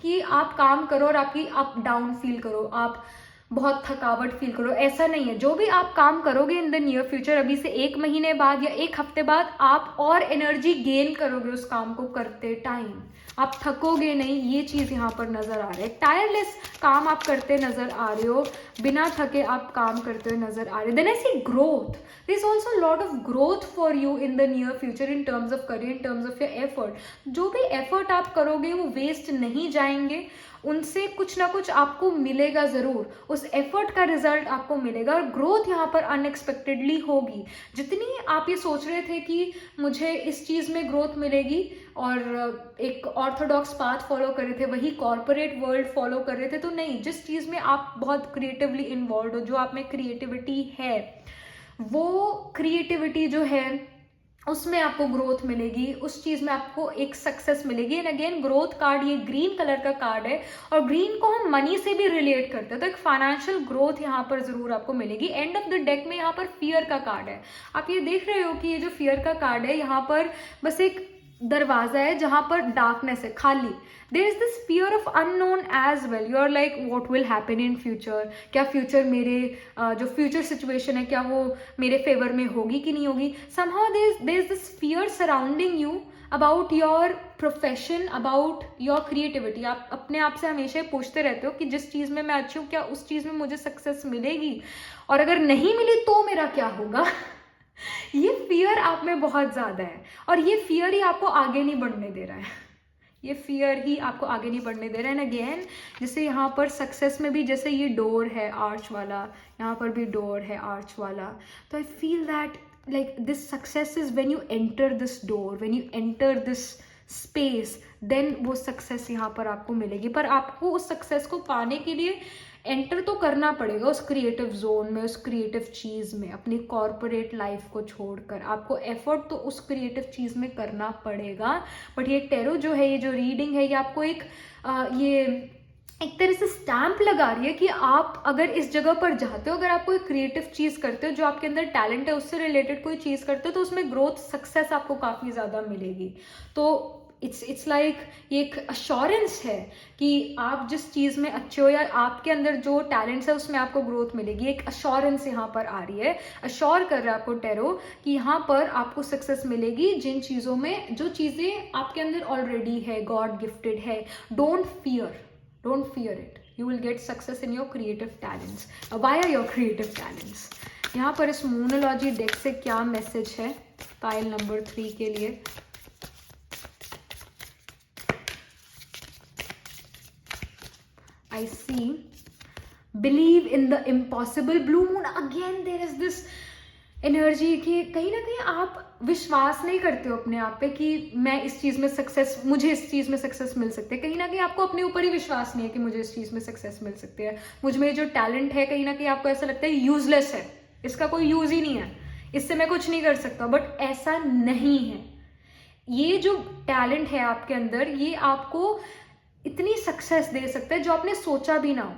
कि आप काम करो और आपकी अप डाउन फील करो, आप बहुत थकावट फील करो, ऐसा नहीं है। जो भी आप काम करोगे इन द नियर फ्यूचर, अभी से 1 महीने बाद या 1 हफ्ते बाद, आप और एनर्जी गेन करोगे उस काम को करते टाइम, आप थकोगे नहीं। ये चीज़ यहाँ पर नज़र आ रहा है। टायरलेस काम आप करते नज़र आ रहे हो, बिना थके आप काम करते हुए नज़र आ रहे हो। Then I see growth, there is also lot of growth for you in the near future in terms of career, in terms of your effort. जो भी एफर्ट आप करोगे वो वेस्ट नहीं जाएंगे, उनसे कुछ ना कुछ आपको मिलेगा ज़रूर, उस एफर्ट का रिजल्ट आपको मिलेगा। और ग्रोथ यहाँ पर अनएक्सपेक्टेडली होगी। जितनी आप ये सोच रहे थे कि मुझे इस चीज़ में ग्रोथ मिलेगी और एक ऑर्थोडॉक्स पाथ फॉलो कर रहे थे, वही कॉर्पोरेट वर्ल्ड फॉलो कर रहे थे, तो नहीं, जिस चीज़ में आप बहुत क्रिएटिवली इन्वॉल्व हो, जो आप में क्रिएटिविटी है, वो क्रिएटिविटी जो है उसमें आपको ग्रोथ मिलेगी, उस चीज़ में आपको एक सक्सेस मिलेगी। एंड अगेन ग्रोथ कार्ड ये ग्रीन कलर का कार्ड है, और ग्रीन को हम मनी से भी रिलेट करते हैं, तो एक फाइनेंशियल ग्रोथ यहाँ पर ज़रूर आपको मिलेगी। एंड ऑफ द डेक में यहाँ पर फियर का कार्ड है। आप ये देख रहे हो कि ये जो फियर का कार्ड है, यहाँ पर बस एक दरवाजा है जहाँ पर डार्कनेस है, खाली। There is this fear of unknown as well. You are like what will happen in future, क्या फ्यूचर मेरे जो फ्यूचर सिचुएशन है क्या वो मेरे फेवर में होगी कि नहीं होगी। Somehow there is this fear surrounding you about your profession, about your creativity. आप अपने आप से हमेशा पूछते रहते हो कि जिस चीज़ में मैं अच्छी हूँ क्या उस चीज़ में मुझे सक्सेस मिलेगी, और अगर नहीं मिली तो मेरा क्या होगा। ये फियर आप में बहुत ज़्यादा है, और ये फियर ही आपको आगे नहीं बढ़ने दे रहा है, ये फियर ही आपको आगे नहीं बढ़ने दे रहा है। एंड अगेन जैसे यहाँ पर सक्सेस में भी जैसे ये डोर है आर्च वाला, यहाँ पर भी डोर है आर्च वाला, तो आई feel that like this success is when you enter this door, when you enter this space, then वो सक्सेस यहाँ पर आपको मिलेगी। पर आपको उस सक्सेस को पाने के लिए एंटर तो करना पड़ेगा उस क्रिएटिव जोन में, उस क्रिएटिव चीज़ में। अपनी कॉर्पोरेट लाइफ को छोड़कर आपको एफर्ट तो उस क्रिएटिव चीज़ में करना पड़ेगा। बट ये टैरो जो है, ये जो रीडिंग है, ये आपको ये एक तरह से स्टैंप लगा रही है कि आप अगर इस जगह पर जाते हो, अगर आप कोई क्रिएटिव चीज़ करते हो, जो आपके अंदर टैलेंट है उससे रिलेटेड कोई चीज़ करते हो, तो उसमें ग्रोथ सक्सेस आपको काफ़ी ज़्यादा मिलेगी। तो इट्स लाइक ये एक अश्योरेंस है कि आप जिस चीज़ में अच्छे हो या आपके अंदर जो टैलेंट्स है उसमें आपको ग्रोथ मिलेगी। एक अश्योरेंस यहाँ पर आ रही है, अश्योर कर रहा है आपको टैरो कि यहाँ पर आपको सक्सेस मिलेगी जिन चीज़ों में, जो चीज़ें आपके अंदर ऑलरेडी है, गॉड गिफ्टेड है। Don't fear, Don't fear it. You will get success in your creative talents. Why are your creative talents? यहाँ पर इस मोनोलॉजी डेक से क्या मैसेज है पाइल नंबर 3 के लिए? I see. Believe in the impossible. Blue moon, again there is this energy कि कहीं ना कहीं आप विश्वास नहीं करते हो अपने आप पे कि मैं इस चीज़ में सक्सेस, मुझे इस चीज़ में सक्सेस मिल सकती है. कहीं ना कहीं आपको अपने ऊपर ही विश्वास नहीं है कि मुझे इस चीज़ में सक्सेस मिल सकती है. मुझ में जो टैलेंट है कहीं ना कहीं आपको ऐसा लगता है यूजलेस है, इसका कोई यूज ही नहीं है, इससे मैं कुछ नहीं कर सकता. बट ऐसा नहीं है. ये जो टैलेंट है आपके अंदर, ये आपको इतनी सक्सेस दे सकता है जो आपने सोचा भी ना हो.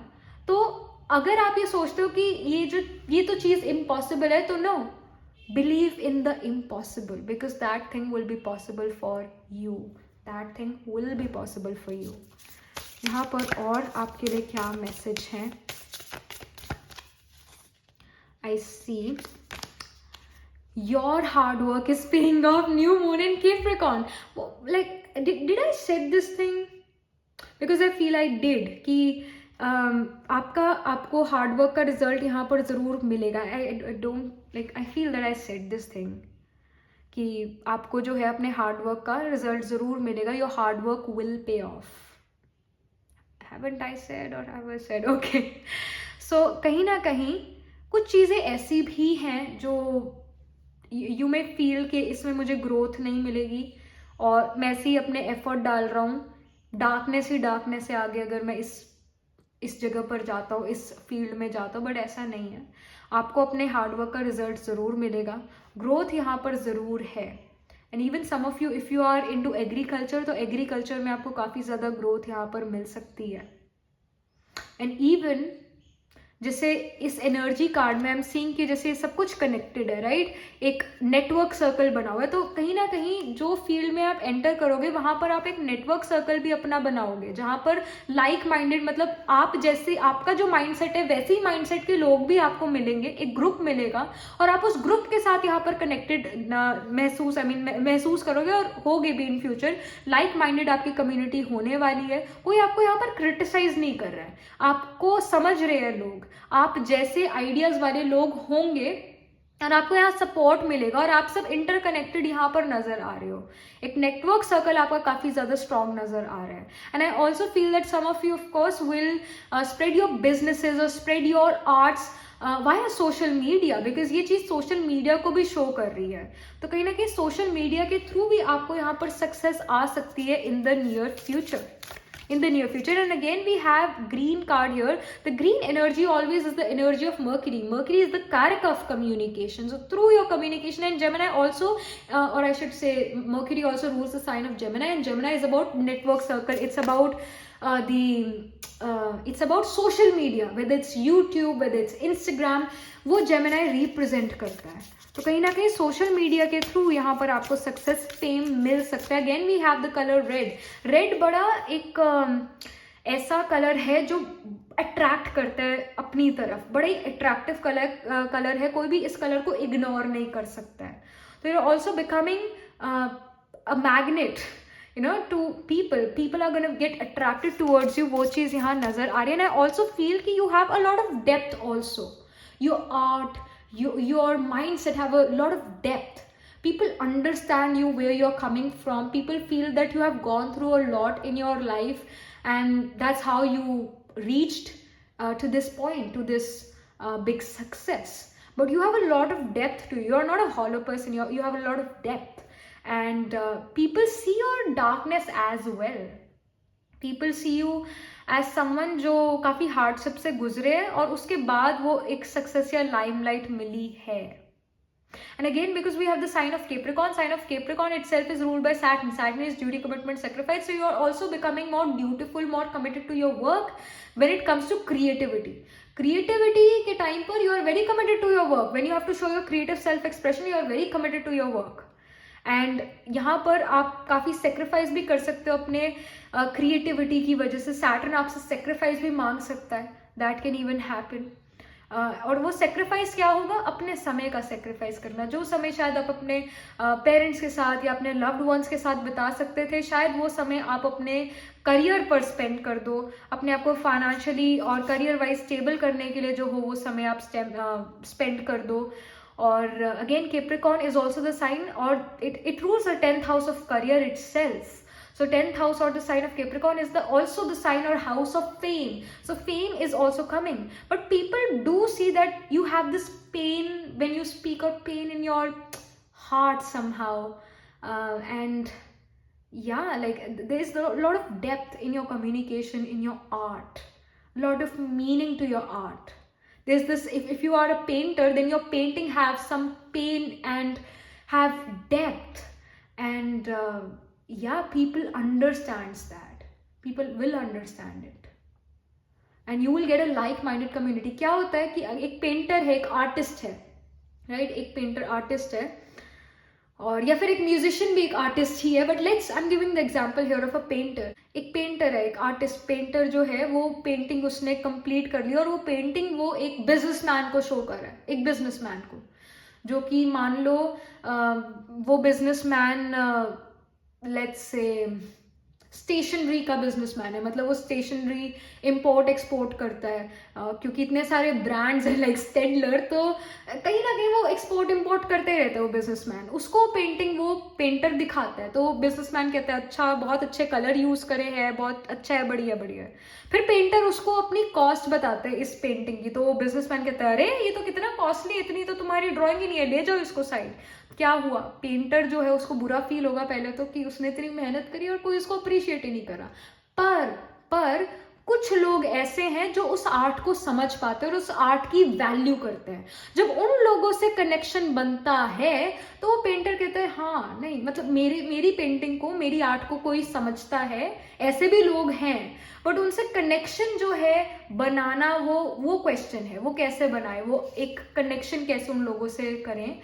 तो अगर आप ये सोचते हो कि ये तो चीज इम्पॉसिबल है, तो no, believe in the impossible, because that thing will be possible for you. That thing will be possible for you. यहाँ पर और आपके लिए क्या मैसेज है? आई सी your hard work is paying off. New moon in Capricorn. Like, did I said this thing? Because I feel I did कि आपको hard work का रिजल्ट यहाँ पर ज़रूर मिलेगा. I don't like, I feel that I said this thing कि आपको जो है अपने हार्ड वर्क का रिजल्ट ज़रूर मिलेगा. Your hard work will pay of. Haven't I said और हैव आई सेड? ओके. सो कहीं ना कहीं कुछ चीज़ें ऐसी भी हैं जो यू मे फील कि इसमें मुझे ग्रोथ नहीं मिलेगी और मैं ऐसे ही अपने एफर्ट डाल रहा हूँ, डार्कनेस ही डार्कनेस से आगे अगर मैं इस जगह पर जाता हूँ, इस फील्ड में जाता हूँ. बट ऐसा नहीं है. आपको अपने हार्डवर्क का रिजल्ट ज़रूर मिलेगा. ग्रोथ यहाँ पर ज़रूर है. And even some of you, if you are into agriculture, तो एग्रीकल्चर में आपको काफ़ी ज़्यादा ग्रोथ यहाँ पर मिल सकती है. एंड इवन जैसे इस एनर्जी कार्ड में आई एम सीइंग कि जैसे सब कुछ कनेक्टेड है, राइट? एक नेटवर्क सर्कल बना हुआ है. तो कहीं ना कहीं जो फील्ड में आप एंटर करोगे वहां पर आप एक नेटवर्क सर्कल भी अपना बनाओगे, जहां पर लाइक माइंडेड, मतलब आप जैसे, आपका जो माइंडसेट है वैसे ही माइंडसेट के लोग भी आपको मिलेंगे, एक ग्रुप मिलेगा और आप उस ग्रुप के साथ यहाँ पर कनेक्टेड महसूस करोगे और होगे भी इन फ्यूचर. लाइक माइंडेड आपकी कम्युनिटी होने वाली है. कोई आपको यहाँ पर क्रिटिसाइज नहीं कर रहा है, आपको समझ रहे हैं लोग, आप जैसे आइडियाज वाले लोग होंगे और आपको यहाँ सपोर्ट मिलेगा और आप सब इंटरकनेक्टेड यहाँ पर नजर आ रहे हो. एक नेटवर्क सर्कल आपका काफी ज्यादा स्ट्रॉन्ग नजर आ रहा है. And I also feel that some of you of course will spread your businesses और spread your arts via social media, because ये चीज सोशल मीडिया को भी शो कर रही है. तो कहीं ना कहीं सोशल मीडिया के थ्रू भी आपको यहाँ पर सक्सेस आ सकती है in the near future. And again we have green card here. The green energy always is the energy of Mercury. Mercury is the Karaka of communication. So through your communication, and Gemini also, or I should say Mercury also rules the sign of Gemini, and Gemini is about network circle. It's about it's about social media, whether it's YouTube, whether it's Instagram, वो Gemini represent करता है. तो कहीं ना कहीं social media के through यहाँ पर आपको सक्सेस फेम मिल सकता है. Again we have the colour red. Red बड़ा एक ऐसा कलर है जो अट्रैक्ट करता है अपनी तरफ. बड़ा ही अट्रैक्टिव कलर है, कोई भी इस कलर को इग्नोर नहीं कर सकता है. तो you are also becoming a magnet, you know, to people are going to get attracted towards you. वो चीज यहाँ नजर आ रही है. And I also feel कि you have a lot of depth also. Your art, your mindset have a lot of depth. People understand you, where you're coming from. People feel that you have gone through a lot in your life and that's how you reached to this point, to this big success. But you have a lot of depth to you. You're not a hollow person. You have a lot of depth. And people see your darkness as well. People see you as someone जो काफी hardship से गुजरे हैं और उसके बाद वो एक सक्सेस या लाइमलाइट मिली है. And again, because we have the sign of Capricorn itself is ruled by Saturn. Saturn is duty, commitment, sacrifice. So you are also becoming more dutiful, more committed to your work when it comes to creativity. Creativity के time पर you are very committed to your work. When you have to show your creative self-expression, you are very committed to your work. And यहाँ पर आप काफ़ी sacrifice भी कर सकते हो अपने क्रिएटिविटी की वजह से. सैटर्न आपसे सेक्रीफाइस भी मांग सकता है. That can even happen. और वो सेक्रीफाइस क्या होगा? अपने समय का सेक्रीफाइस करना। जो समय शायद आप अपने पेरेंट्स के साथ या अपने लव्ड वंस के साथ बिता सकते थे, शायद वो समय आप अपने करियर पर स्पेंड कर दो, अपने आप को फाइनेंशियली और करियर वाइज स्टेबल करने के लिए जो हो वो समय आप स्पेंड कर दो। और again Capricorn is also the sign, or it rules the 10th house of career itself. So 10th house or the sign of Capricorn is also the sign or house of fame. So fame is also coming. But people do see that you have this pain when you speak, or pain in your heart somehow. And yeah, like there's a lot of depth in your communication, in your art, a lot of meaning to your art. There's this, if you are a painter, then your painting have some pain and have depth. And yeah, people understands that. People will understand it. And you will get a like-minded community. क्या होता है कि एक painter है, एक artist है, right? एक painter artist है, और या फिर एक म्यूजिशियन भी एक आर्टिस्ट ही है, but let's I am giving the example here of a painter. एक पेंटर है, एक आर्टिस्ट. पेंटर जो है वो पेंटिंग उसने कंप्लीट कर ली, और वो पेंटिंग वो एक बिजनेसमैन को शो कर रहा है, एक बिजनेसमैन को, जो कि मान लो वो बिजनेसमैन लेट्स से स्टेशनरी का बिजनेसमैन है. मतलब वो स्टेशनरी इंपोर्ट एक्सपोर्ट करता है, क्योंकि इतने सारे ब्रांड्स हैं लाइक स्टेडलर, तो कहीं ना कहीं वो एक्सपोर्ट इंपोर्ट करते रहते हैं वो बिजनेसमैन. उसको पेंटिंग वो पेंटर दिखाता है, तो वो बिजनेसमैन कहता है अच्छा, बहुत अच्छे कलर यूज करे हैं, बहुत अच्छा है, बढ़िया बढ़िया. फिर पेंटर उसको अपनी कॉस्ट बताते हैं इस पेंटिंग की, तो वो बिजनेसमैन कहता है अरे ये तो कितना कॉस्टली है, इतनी तो तुम्हारी ड्राइंग ही नहीं है, ले जाओ इसको साइड. क्या हुआ? पेंटर जो है उसको बुरा फील होगा पहले तो कि उसने इतनी मेहनत करी और कोई उसको अप्रिशिएट ही नहीं करा. पर कुछ लोग ऐसे हैं जो उस आर्ट को समझ पाते हैं और उस आर्ट की वैल्यू करते हैं. जब उन लोगों से कनेक्शन बनता है तो वो पेंटर कहता है हाँ नहीं, मतलब मेरी पेंटिंग को, मेरी आर्ट को कोई समझता है. ऐसे भी लोग हैं, बट उनसे कनेक्शन जो है बनाना, वो क्वेश्चन है. वो कैसे बनाए, वो एक कनेक्शन कैसे उन लोगों से करें,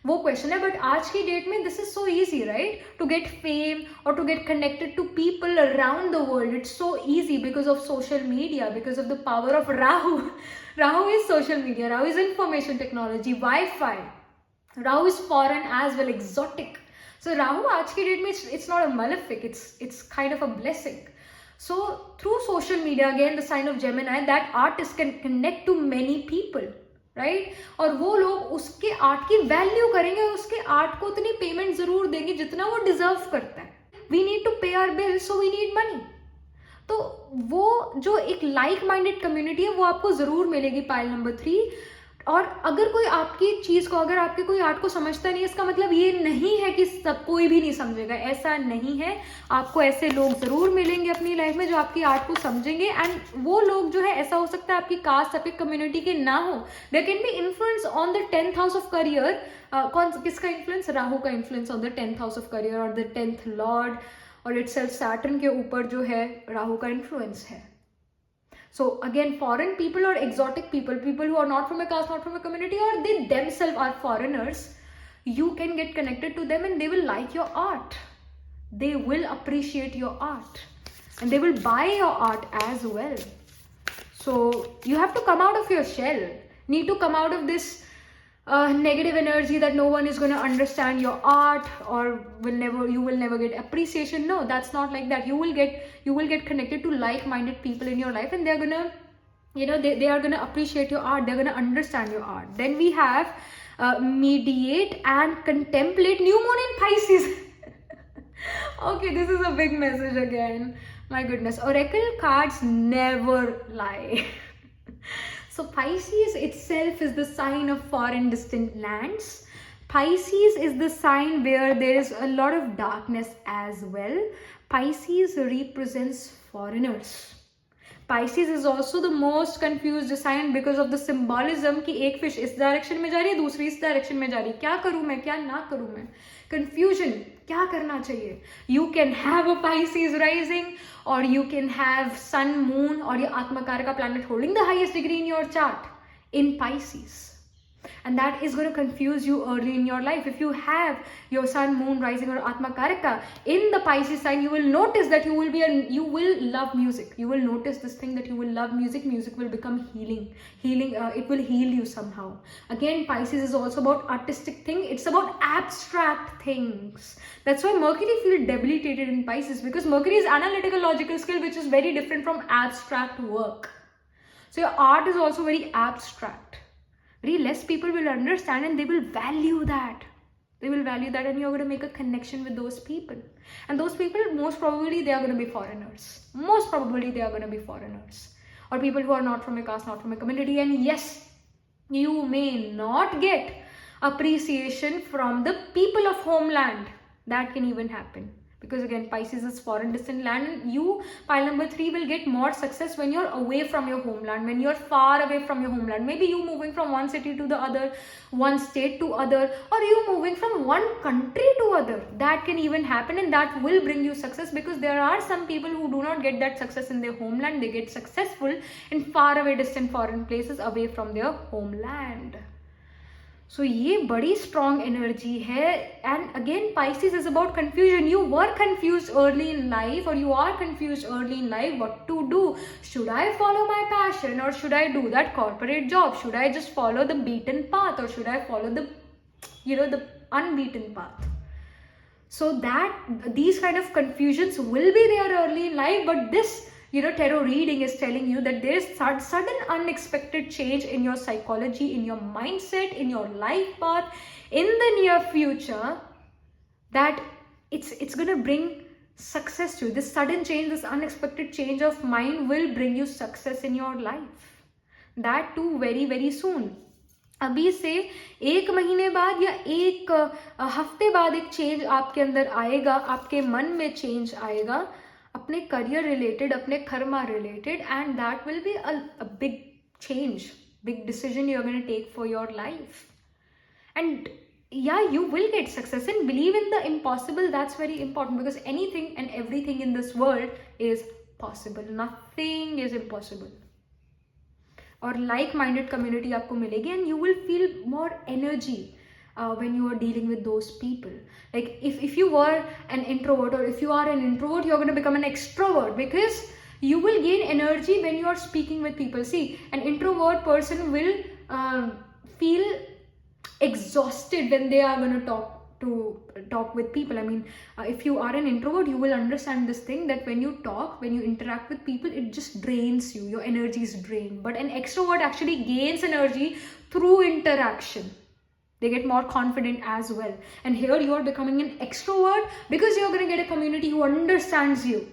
वो क्वेश्चन है. बट आज की डेट में this is so easy, right, to get fame और to get connected to people around the world. It's so easy because of social media, because of the power of Rahu. Rahu is social media, Rahu is information technology, wifi. Rahu is foreign as well, exotic. So Rahu आज की date में it's not a malefic, it's kind of a blessing. So through social media, again the sign of Gemini, that artist can connect to many people, right. और वो लोग उसके art की value करेंगे और उसके आर्ट को उतनी पेमेंट जरूर देंगे जितना वो डिजर्व करता है. We need to pay our bill, so we need money. तो वो जो एक लाइक माइंडेड कम्युनिटी है वो आपको जरूर मिलेगी. Pile number 3. और अगर कोई आपकी चीज को, अगर आपके कोई आर्ट को समझता नहीं, इसका मतलब ये नहीं है कि सब कोई भी नहीं समझेगा, ऐसा नहीं है. आपको ऐसे लोग जरूर मिलेंगे अपनी लाइफ में जो आपकी आर्ट को समझेंगे. एंड वो लोग जो है, ऐसा हो सकता है आपकी कास्ट, आपकी कम्युनिटी के ना हो. There can be influence on the 10th house of career. किसका इन्फ्लुएंस? राहु का influence on the 10th house of career और द 10th लॉर्ड, और इटसेल्फ सैटर्न के ऊपर जो है राहु का इन्फ्लुएंस है. So again, foreign people or exotic people who are not from a caste, not from a community, or they themselves are foreigners, you can get connected to them and they will like your art. They will appreciate your art and they will buy your art as well. So you have to come out of your shell. Need to come out of this negative energy that no one is going to understand your art, or you will never get appreciation. No, that's not like that. You will get connected to like-minded people in your life, and they're gonna, they are gonna appreciate your art. They're gonna understand your art. Then we have mediate and contemplate. New moon in Pisces. Okay, this is a big message again. My goodness, oracle cards never lie. So Pisces itself is the sign of foreign distant lands. Pisces is the sign where there is a lot of darkness as well. Pisces represents foreigners. Pisces is also the most confused sign because of the symbolism कि एक fish इस direction में जा रही है, दूसरी इस direction में जा रही है. क्या करूं मैं, क्या ना करूं मैं, कंफ्यूजन, क्या करना चाहिए. You can have a Pisces rising, or you can have sun, moon, or your Atmakara planet holding the highest degree in your chart in Pisces. And that is going to confuse you early in your life. If you have your sun, moon, rising, or Atma Karaka in the Pisces sign, you will notice that you will love music. You will notice this thing that you will love music. Music will become healing. It will heal you somehow. Again, Pisces is also about artistic thing. It's about abstract things. That's why Mercury feels debilitated in Pisces, because Mercury is analytical, logical skill, which is very different from abstract work. So your art is also very abstract. Very less people will understand, and they will value that. They will value that, and you're going to make a connection with those people. And those people, most probably, they are going to be foreigners. Most probably, they are going to be foreigners. Or people who are not from a caste, not from a community. And yes, you may not get appreciation from the people of homeland. That can even happen. Because again, Pisces is foreign, distant land, and you, pile number 3, will get more success when you're away from your homeland, when you're far away from your homeland. Maybe you moving from one city to the other, one state to other, or you moving from one country to other. That can even happen, and that will bring you success, because there are some people who do not get that success in their homeland. They get successful in far away, distant, foreign places away from their homeland. So ये बड़ी strong energy है. And again, Pisces is about confusion. You were confused early in life, or you are confused early in life what to do. Should I follow my passion, or should I do that corporate job? Should I just follow the beaten path, or should I follow the unbeaten path? So that these kind of confusions will be there early in life, but this tarot reading is telling you that there's sudden unexpected change in your psychology, in your mindset, in your life path in the near future, that it's going to bring success to you. This sudden change, this unexpected change of mind will bring you success in your life. That too very, very soon. अभी से 1 महीने बाद या 1 हफ्ते बाद एक change आपके अंदर आएगा, आपके मन में चेंज आएगा, अपने करियर रिलेटेड, अपने karma related, and that will be a big change, big decision you are going to take for your life. And yeah, you will get success, and believe in the impossible. That's very important, because anything and everything in this world is possible. Nothing is impossible. और like-minded community आपको मिलेगी, and you will feel more energy when you are dealing with those people. Like if you were an introvert, or if you are an introvert, you're going to become an extrovert, because you will gain energy when you are speaking with people. See, an introvert person will feel exhausted when they are going to talk with people. I mean, if you are an introvert, you will understand this thing, that when you talk, when you interact with people, it just drains you. Your energy is drained. But an extrovert actually gains energy through interaction. They get more confident as well. And here you are becoming an extrovert, because you're going to get a community who understands you.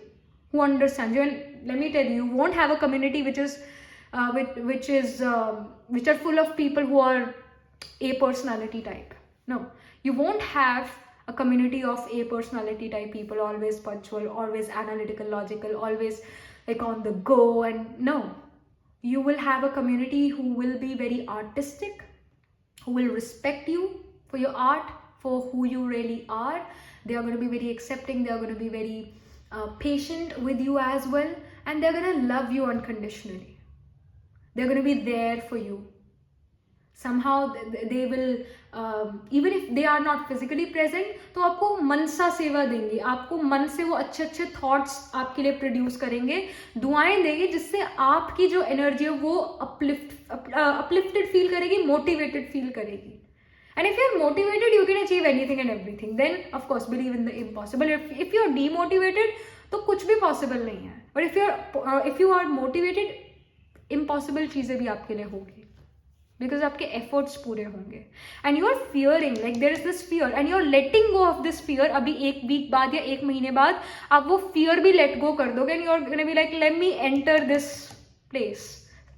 And let me tell you, you won't have a community which are full of people who are A personality type. No, you won't have a community of A personality type people, always punctual, always analytical, logical, always like on the go. And no, you will have a community who will be very artistic, who will respect you for your art, for who you really are. They are going to be very accepting. They are going to be very patient with you as well, and they're going to love you unconditionally. They're going to be there for you. Somehow they will, even if they are not physically present, तो आपको मनसा सेवा देंगे, आपको मन से वो अच्छे अच्छे थॉट्स आपके लिए प्रोड्यूस करेंगे, दुआएं देंगे, जिससे आपकी जो एनर्जी है वो अपलिफ्टेड फील करेगी, मोटिवेटेड फील करेगी. And if you're motivated, you can achieve anything and everything. Then of course believe in the impossible. If you're demotivated, तो कुछ भी possible नहीं है. But if you are motivated, impossible चीजें भी आपके लिए होगी, because आपके efforts पूरे होंगे. And you are fearing, like there is this fear, and you are letting go of this fear. अभी 1 week बाद या 1 महीने बाद आप वो fear भी let go कर दोगे, and you are gonna be like, let me enter this place,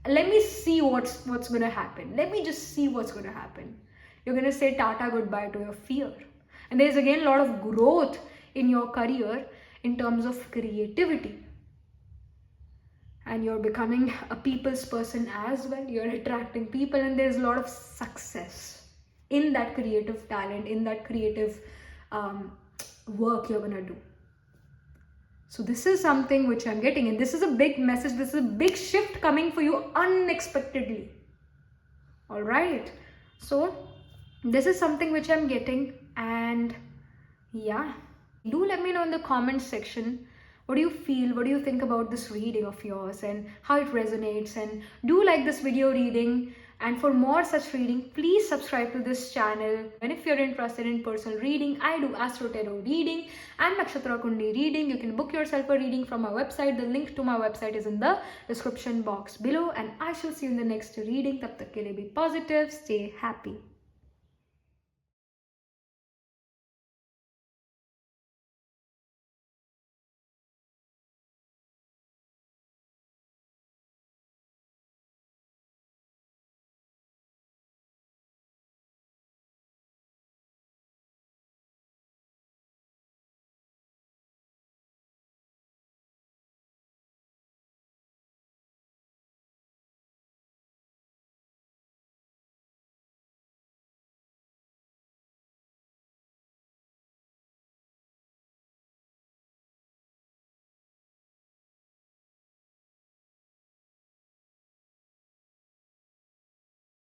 let me see what's gonna happen, let me just see what's gonna happen. You're gonna say tata goodbye to your fear. And there is again a lot of growth in your career in terms of creativity. And you're becoming a people's person as well. You're attracting people, and there's a lot of success in that creative talent, in that creative work you're gonna do. So this is something which I'm getting, and this is a big message. This is a big shift coming for you unexpectedly. All right. So this is something which I'm getting, and yeah, do let me know in the comments section, what do you feel, what do you think about this reading of yours and how it resonates. And do like this video reading, and for more such reading, please subscribe to this channel. And if you're interested in personal reading, I do Astro Tarot reading and Nakshatra Kundi reading. You can book yourself a reading from my website. The link to my website is in the description box below, and I shall see you in the next reading. Tab tak ke liye be positive, stay happy.